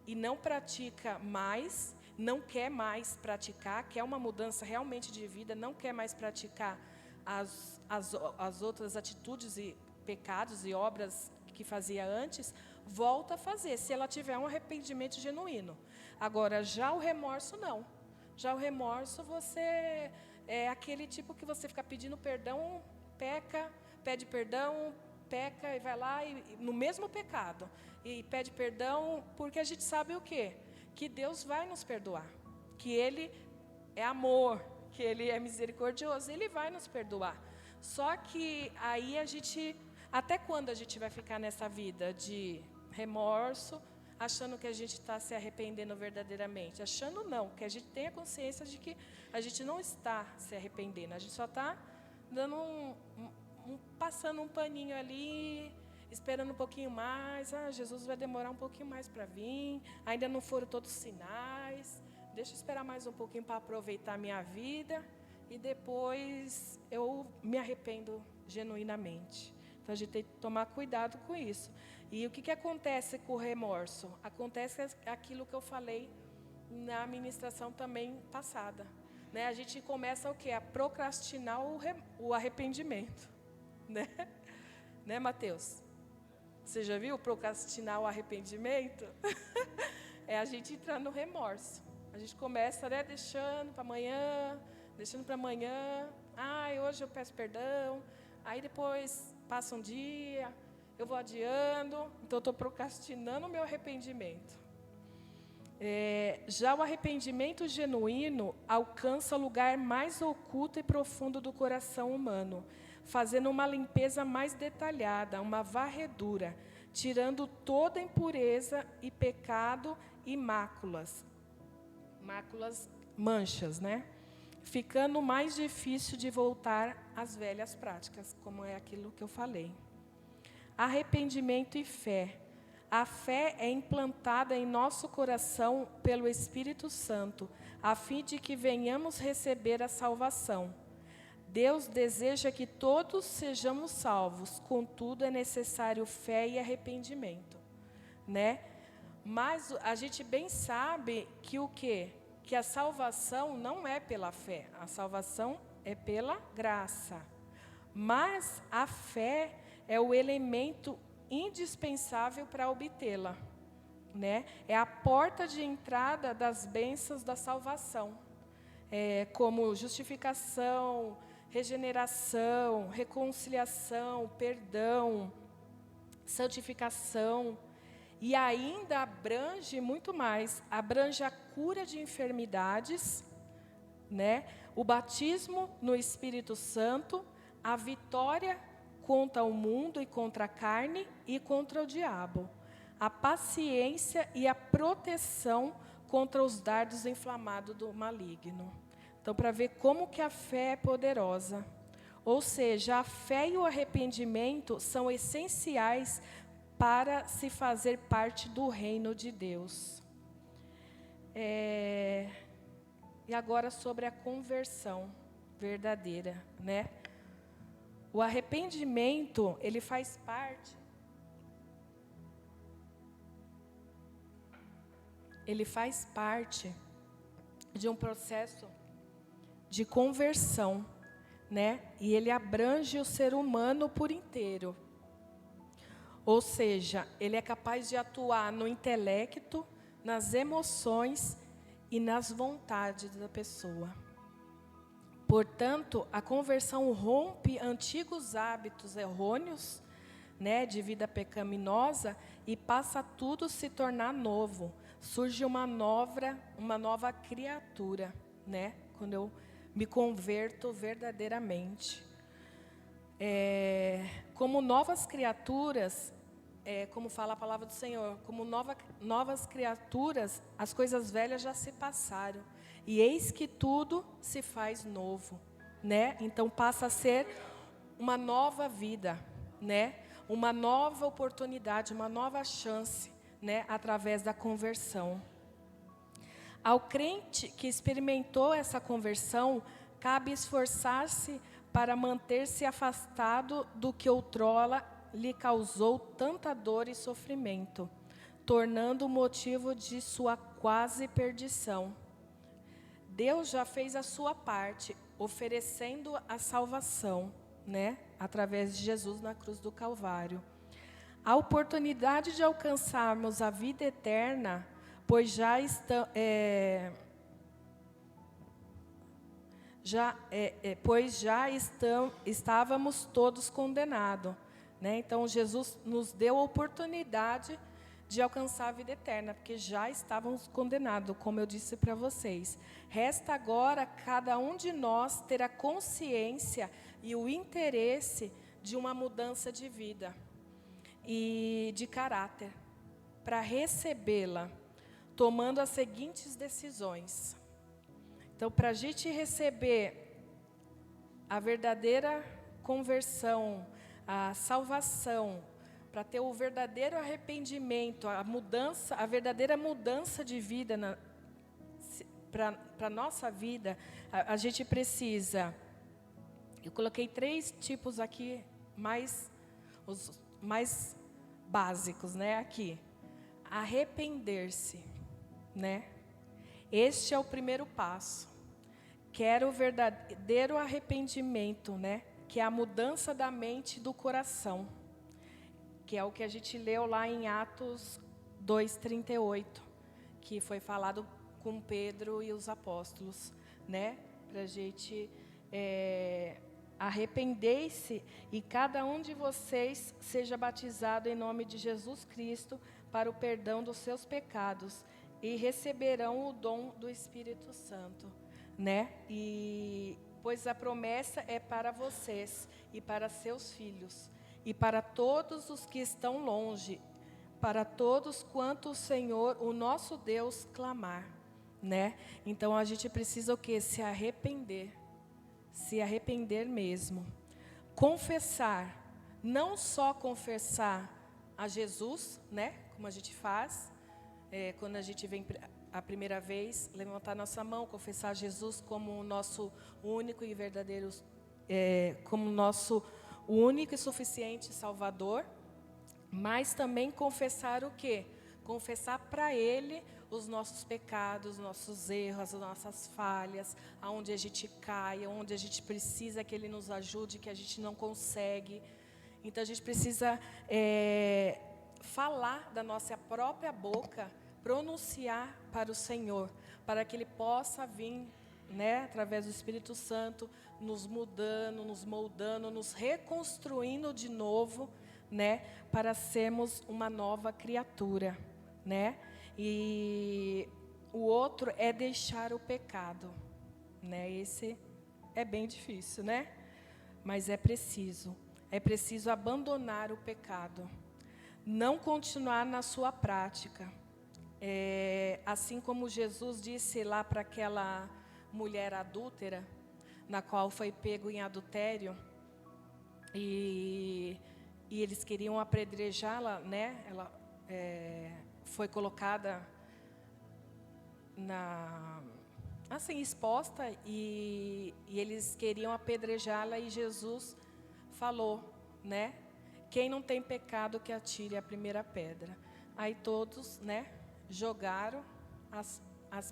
e não pratica mais, não quer mais praticar, quer uma mudança realmente de vida, não quer mais praticar as outras atitudes e pecados e obras que fazia antes, volta a fazer, se ela tiver um arrependimento genuíno. Agora, já o remorso, não. Já o remorso, você é aquele tipo que você fica pedindo perdão, peca, pede perdão, peca e vai lá no mesmo pecado e pede perdão, porque a gente sabe o quê? Que Deus vai nos perdoar, que Ele é amor, que Ele é misericordioso, Ele vai nos perdoar. Só que aí até quando a gente vai ficar nessa vida de remorso, achando que a gente está se arrependendo verdadeiramente? Achando não, que a gente tenha consciência de que a gente não está se arrependendo, a gente só está dando passando um paninho ali, esperando um pouquinho mais. Jesus vai demorar um pouquinho mais para vir, ainda não foram todos os sinais, deixa eu esperar mais um pouquinho para aproveitar a minha vida, e depois eu me arrependo genuinamente. Então, a gente tem que tomar cuidado com isso. E o que acontece com o remorso? Acontece aquilo que eu falei na ministração também passada. Né? A gente começa o quê? A procrastinar o arrependimento. Né, Mateus? Você já viu procrastinar o arrependimento? É a gente entrar no remorso. A gente começa, né, deixando para amanhã. Hoje eu peço perdão. Aí depois passa um dia, eu vou adiando. Então eu estou procrastinando o meu arrependimento. Já o arrependimento genuíno alcança o lugar mais oculto e profundo do coração humano, fazendo uma limpeza mais detalhada, uma varredura, tirando toda impureza e pecado e manchas, né? Ficando mais difícil de voltar às velhas práticas, como é aquilo que eu falei. Arrependimento e fé. A fé é implantada em nosso coração pelo Espírito Santo, a fim de que venhamos receber a salvação. Deus deseja que todos sejamos salvos, contudo é necessário fé e arrependimento, né? Mas a gente bem sabe que o quê? Que a salvação não é pela fé, a salvação é pela graça. Mas a fé é o elemento indispensável para obtê-la, né? É a porta de entrada das bênçãos da salvação, como justificação, regeneração, reconciliação, perdão, santificação. E ainda abrange muito mais, abrange a cura de enfermidades, né? O batismo no Espírito Santo, a vitória contra o mundo e contra a carne e contra o diabo, a paciência e a proteção contra os dardos inflamados do maligno. Então, para ver como que a fé é poderosa. Ou seja, a fé e o arrependimento são essenciais para se fazer parte do reino de Deus. E agora sobre a conversão verdadeira, né? O arrependimento, ele faz parte de um processo de conversão, né? E ele abrange o ser humano por inteiro. Ou seja, ele é capaz de atuar no intelecto, nas emoções e nas vontades da pessoa. Portanto, a conversão rompe antigos hábitos errôneos, né, de vida pecaminosa, e passa tudo a se tornar novo. Surge uma nova criatura, né, quando eu me converto verdadeiramente. Como novas criaturas, como fala a palavra do Senhor, como novas criaturas, as coisas velhas já se passaram, e eis que tudo se faz novo, né? Então passa a ser uma nova vida, né? Uma nova oportunidade, uma nova chance, né? Através da conversão. Ao crente que experimentou essa conversão, cabe esforçar-se para manter-se afastado do que outrora lhe causou tanta dor e sofrimento, tornando o motivo de sua quase perdição. Deus já fez a sua parte, oferecendo a salvação, né, através de Jesus na cruz do Calvário. A oportunidade de alcançarmos a vida eterna, pois já estávamos todos condenados, né? Então, Jesus nos deu a oportunidade de alcançar a vida eterna, porque já estávamos condenados, como eu disse para vocês. Resta agora cada um de nós ter a consciência e o interesse de uma mudança de vida e de caráter, para recebê-la, tomando as seguintes decisões. Então, para a gente receber a verdadeira conversão, a salvação, para ter o verdadeiro arrependimento, a mudança, a verdadeira mudança de vida para a nossa vida, a gente precisa. Eu coloquei 3 tipos aqui, os mais básicos, né? Aqui, arrepender-se, né? Este é o primeiro passo. Quero o verdadeiro arrependimento, né? Que é a mudança da mente e do coração, que é o que a gente leu lá em Atos 2:38, que foi falado com Pedro e os apóstolos, né? Para a gente arrepender-se e cada um de vocês seja batizado em nome de Jesus Cristo para o perdão dos seus pecados e receberão o dom do Espírito Santo, né? E pois a promessa é para vocês e para seus filhos e para todos os que estão longe, para todos quanto o Senhor, o nosso Deus, clamar, né? Então a gente precisa o quê? Se arrepender mesmo. Confessar, não só confessar a Jesus, né? Como a gente faz, quando a gente vem a primeira vez, levantar nossa mão, confessar Jesus como o nosso único e verdadeiro, como nosso único e suficiente Salvador, mas também confessar o quê? Confessar para Ele os nossos pecados, os nossos erros, as nossas falhas, aonde a gente cai, onde a gente precisa que Ele nos ajude, que a gente não consegue. Então a gente precisa falar da nossa própria boca, pronunciar para o Senhor, para que Ele possa vir, né, através do Espírito Santo, nos mudando, nos moldando, nos reconstruindo de novo, né, para sermos uma nova criatura, né? E o outro é deixar o pecado, né? Esse é bem difícil, né? Mas é preciso abandonar o pecado, não continuar na sua prática. Assim como Jesus disse lá para aquela mulher adúltera, na qual foi pego em adultério, e eles queriam apedrejá-la, né? Ela foi colocada assim, exposta, e eles queriam apedrejá-la, e Jesus falou, né? Quem não tem pecado que atire a primeira pedra. Aí todos, né, jogaram as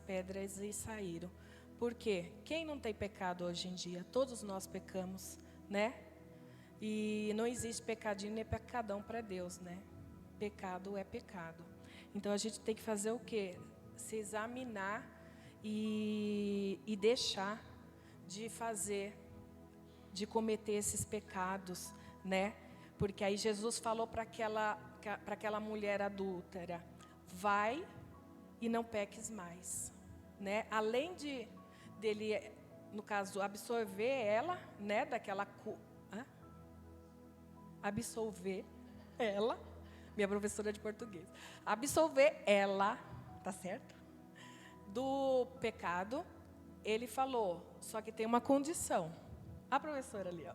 pedras e saíram. Por quê? Quem não tem pecado hoje em dia? Todos nós pecamos, né? E não existe pecadinho nem pecadão para Deus, né? Pecado é pecado. Então a gente tem que fazer o quê? Se examinar e deixar de cometer esses pecados, né? Porque aí Jesus falou para aquela mulher adúltera: vai e não peques mais, né? Além dele, no caso, absolver ela, né, absolver ela, minha professora de português, absolver ela, tá certo? Do pecado, ele falou, só que tem uma condição. A professora ali, ó.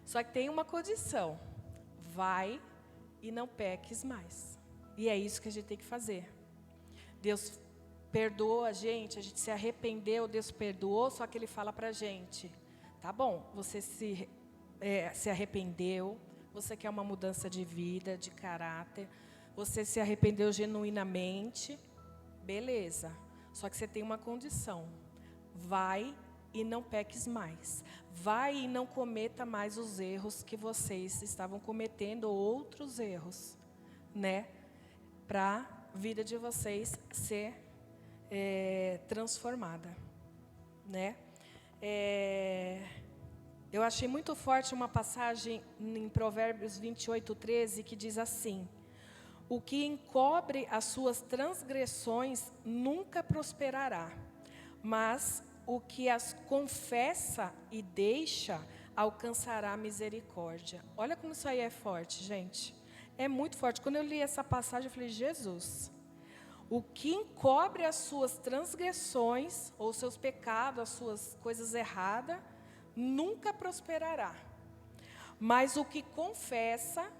Só que tem uma condição: vai e não peques mais. E é isso que a gente tem que fazer. Deus perdoou a gente se arrependeu, Deus perdoou, só que Ele fala para a gente: tá bom, você se arrependeu, você quer uma mudança de vida, de caráter, você se arrependeu genuinamente, beleza. Só que você tem uma condição: vai e não peques mais. Vai e não cometa mais os erros que vocês estavam cometendo, ou outros erros, né? Para a vida de vocês ser transformada, né? eu achei muito forte uma passagem em Provérbios 28:13, que diz assim: o que encobre as suas transgressões nunca prosperará, mas o que as confessa e deixa alcançará misericórdia. Olha como isso aí é forte, gente. É muito forte. Quando eu li essa passagem, eu falei: Jesus, o que encobre as suas transgressões, ou seus pecados, as suas coisas erradas, nunca prosperará. Mas o que confessa,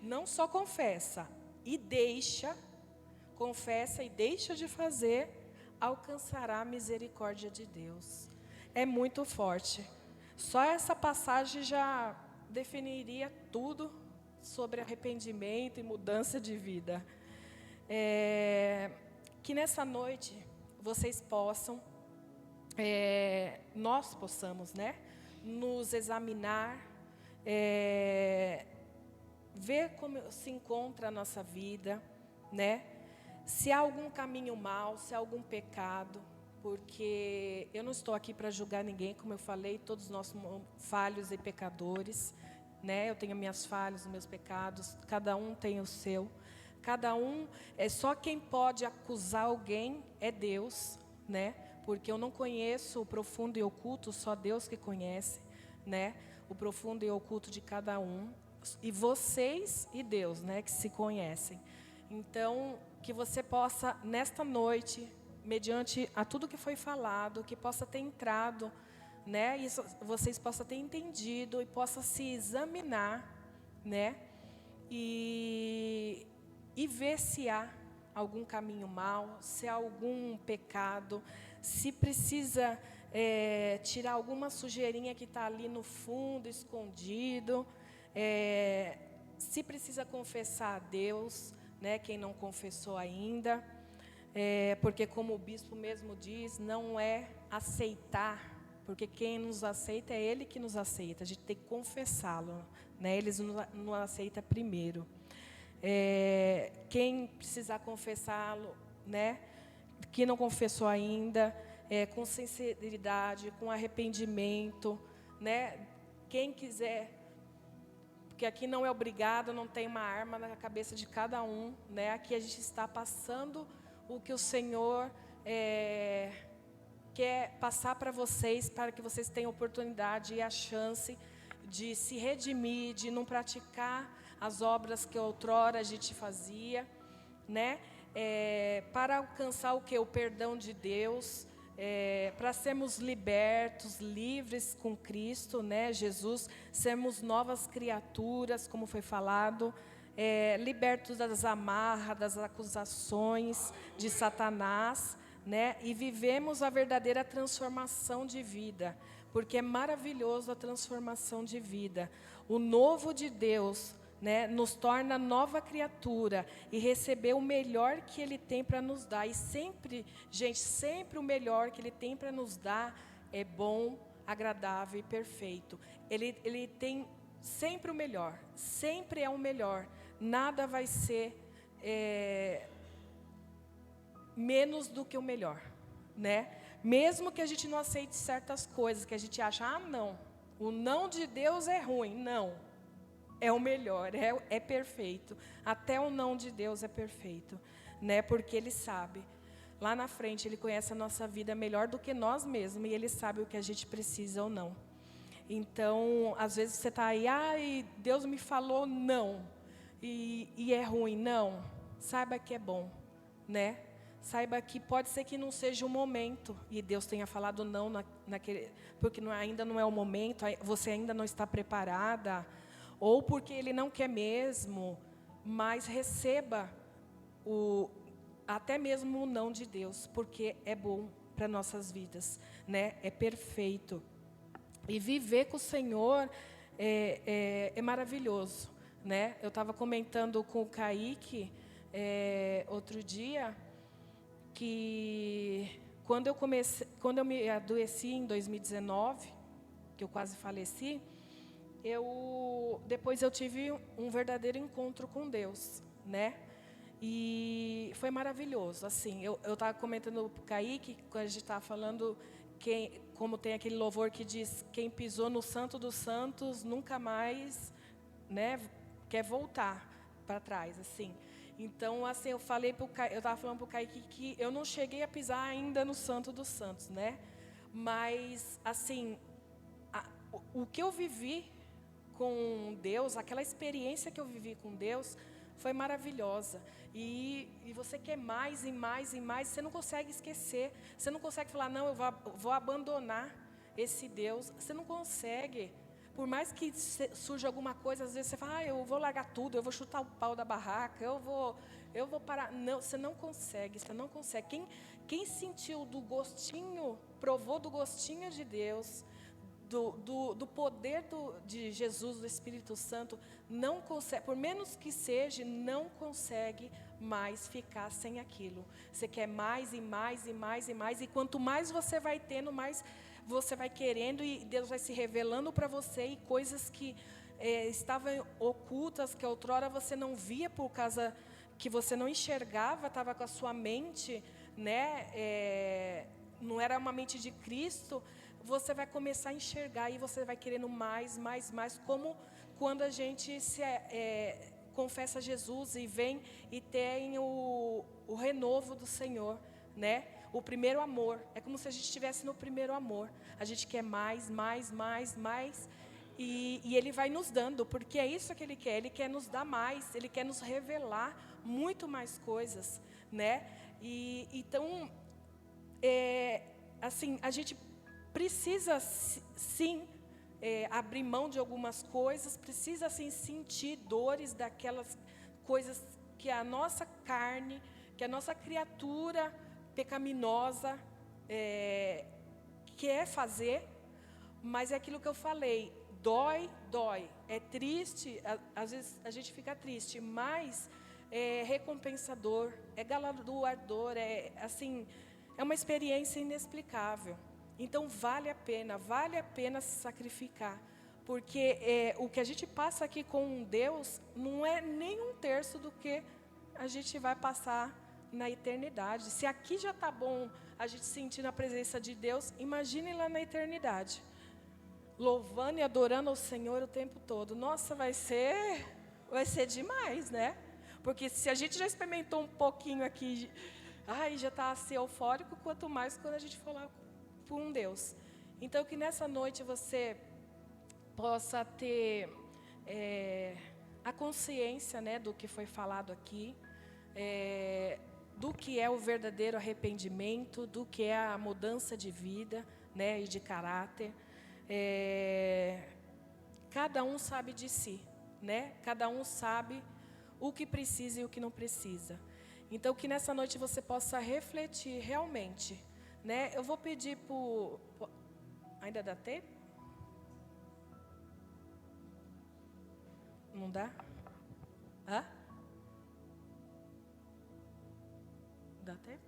não só confessa e deixa, confessa e deixa de fazer, alcançará a misericórdia de Deus. É muito forte. Só essa passagem já definiria tudo sobre arrependimento e mudança de vida. Que nessa noite vocês possam, nós possamos, né, nos examinar, ver como se encontra a nossa vida, né? Se há algum caminho mau, se há algum pecado, porque eu não estou aqui para julgar ninguém, como eu falei, todos nós somos falhos e pecadores, né? Eu tenho minhas falhas, os meus pecados, cada um tem o seu. Cada um, só quem pode acusar alguém é Deus, né? Porque eu não conheço o profundo e oculto, só Deus que conhece, né? O profundo e oculto de cada um. E vocês e Deus, né, que se conhecem. Então, que você possa, nesta noite, mediante a tudo que foi falado, que possa ter entrado, né, e vocês possam ter entendido e possam se examinar, né, e ver se há algum caminho mau, se há algum pecado, se precisa tirar alguma sujeirinha que está ali no fundo, escondido. Se precisa confessar a Deus, né, quem não confessou ainda, porque como o bispo mesmo diz, não é aceitar, porque quem nos aceita é Ele que nos aceita, a gente tem que confessá-lo, né, Ele nos aceita primeiro. Quem precisar confessá-lo, né, que não confessou ainda, com sinceridade, com arrependimento, né, quem quiser, porque aqui não é obrigado, não tem uma arma na cabeça de cada um, né? Aqui a gente está passando o que o Senhor quer passar para vocês, para que vocês tenham oportunidade e a chance de se redimir, de não praticar as obras que outrora a gente fazia, né? Para alcançar o que? O perdão de Deus, para sermos libertos, livres com Cristo, né, Jesus, sermos novas criaturas, como foi falado, libertos das amarras, das acusações de Satanás, né, e vivemos a verdadeira transformação de vida, porque é maravilhoso a transformação de vida. O novo de Deus, né, nos torna nova criatura e receber o melhor que Ele tem para nos dar. E sempre, gente, sempre o melhor que Ele tem para nos dar é bom, agradável e perfeito. Ele tem sempre o melhor, sempre é o melhor. Nada vai ser menos do que o melhor, né? Mesmo que a gente não aceite certas coisas, que a gente acha, não, o não de Deus é ruim, não. É o melhor, é perfeito. Até o não de Deus é perfeito, né? Porque Ele sabe. Lá na frente, Ele conhece a nossa vida melhor do que nós mesmos. E Ele sabe o que a gente precisa ou não. Então, às vezes você está aí, Deus me falou não. E é ruim, não. Saiba que é bom, né? Saiba que pode ser que não seja o momento. E Deus tenha falado não naquele, porque ainda não é o momento, você ainda não está preparada. Ou porque Ele não quer mesmo, mas receba até mesmo o não de Deus, porque é bom para nossas vidas, né? É perfeito. E viver com o Senhor é maravilhoso, né? Eu estava comentando com o Kaique outro dia, que quando eu me adoeci em 2019, que eu quase faleci, depois eu tive um verdadeiro encontro com Deus, né? E foi maravilhoso, assim. Eu estava comentando para o Kaique, quando a gente estava falando, como tem aquele louvor que diz, quem pisou no Santo dos Santos nunca mais, né, quer voltar para trás, assim. Então, assim, eu estava falando para o Kaique que eu não cheguei a pisar ainda no Santo dos Santos, né? Mas, assim, o que eu vivi com Deus, aquela experiência que eu vivi com Deus, foi maravilhosa. E você quer mais e mais e mais, você não consegue esquecer. Você não consegue falar, não, eu vou abandonar esse Deus. Você não consegue. Por mais que surja alguma coisa, às vezes você fala, eu vou largar tudo, eu vou chutar o pau da barraca, eu vou parar. Não, você não consegue, você não consegue. Quem sentiu do gostinho, provou do gostinho de Deus, do poder de Jesus, do Espírito Santo, não consegue, por menos que seja, não consegue mais ficar sem aquilo. Você quer mais e mais e mais e mais, e quanto mais você vai tendo, mais você vai querendo, e Deus vai se revelando para você, e coisas que estavam ocultas, que outrora você não via por causa que você não enxergava, estava com a sua mente, né, não era uma mente de Cristo, você vai começar a enxergar e você vai querendo mais, mais, mais, como quando a gente confessa Jesus e vem e tem o renovo do Senhor, né? O primeiro amor, é como se a gente estivesse no primeiro amor. A gente quer mais, mais, mais, mais, e Ele vai nos dando, porque é isso que Ele quer nos dar mais, Ele quer nos revelar muito mais coisas, né? Então, assim, a gente precisa, sim, abrir mão de algumas coisas, precisa, sim, sentir dores daquelas coisas que a nossa carne, que a nossa criatura pecaminosa quer fazer, mas é aquilo que eu falei, dói, é triste, às vezes a gente fica triste, mas é recompensador, é galardoador, assim, é uma experiência inexplicável. Então vale a pena se sacrificar, porque o que a gente passa aqui com Deus não é nem um terço do que a gente vai passar na eternidade. Se aqui já está bom a gente sentir a presença de Deus, imagine lá na eternidade, louvando e adorando ao Senhor o tempo todo. Nossa, vai ser demais, né? Porque se a gente já experimentou um pouquinho aqui, já está assim eufórico, quanto mais quando a gente for lá por um Deus. Então, que nessa noite você possa ter a consciência, né, do que foi falado aqui, do que é o verdadeiro arrependimento, do que é a mudança de vida, né, e de caráter. Cada um sabe de si, né? Cada um sabe o que precisa e o que não precisa. Então, que nessa noite você possa refletir realmente, né? Eu vou pedir ainda dá tempo? Não dá? Hã? Dá tempo?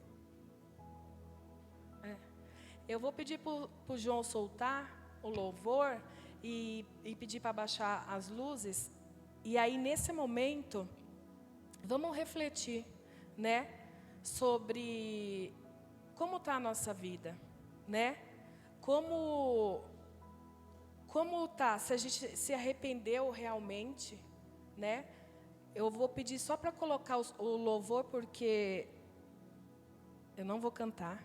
Eu vou pedir para o João soltar o louvor e pedir para baixar as luzes. E aí, nesse momento, vamos refletir, né? Sobre como está a nossa vida, né? Como está, se a gente se arrependeu realmente, né? Eu vou pedir só para colocar o louvor, porque eu não vou cantar,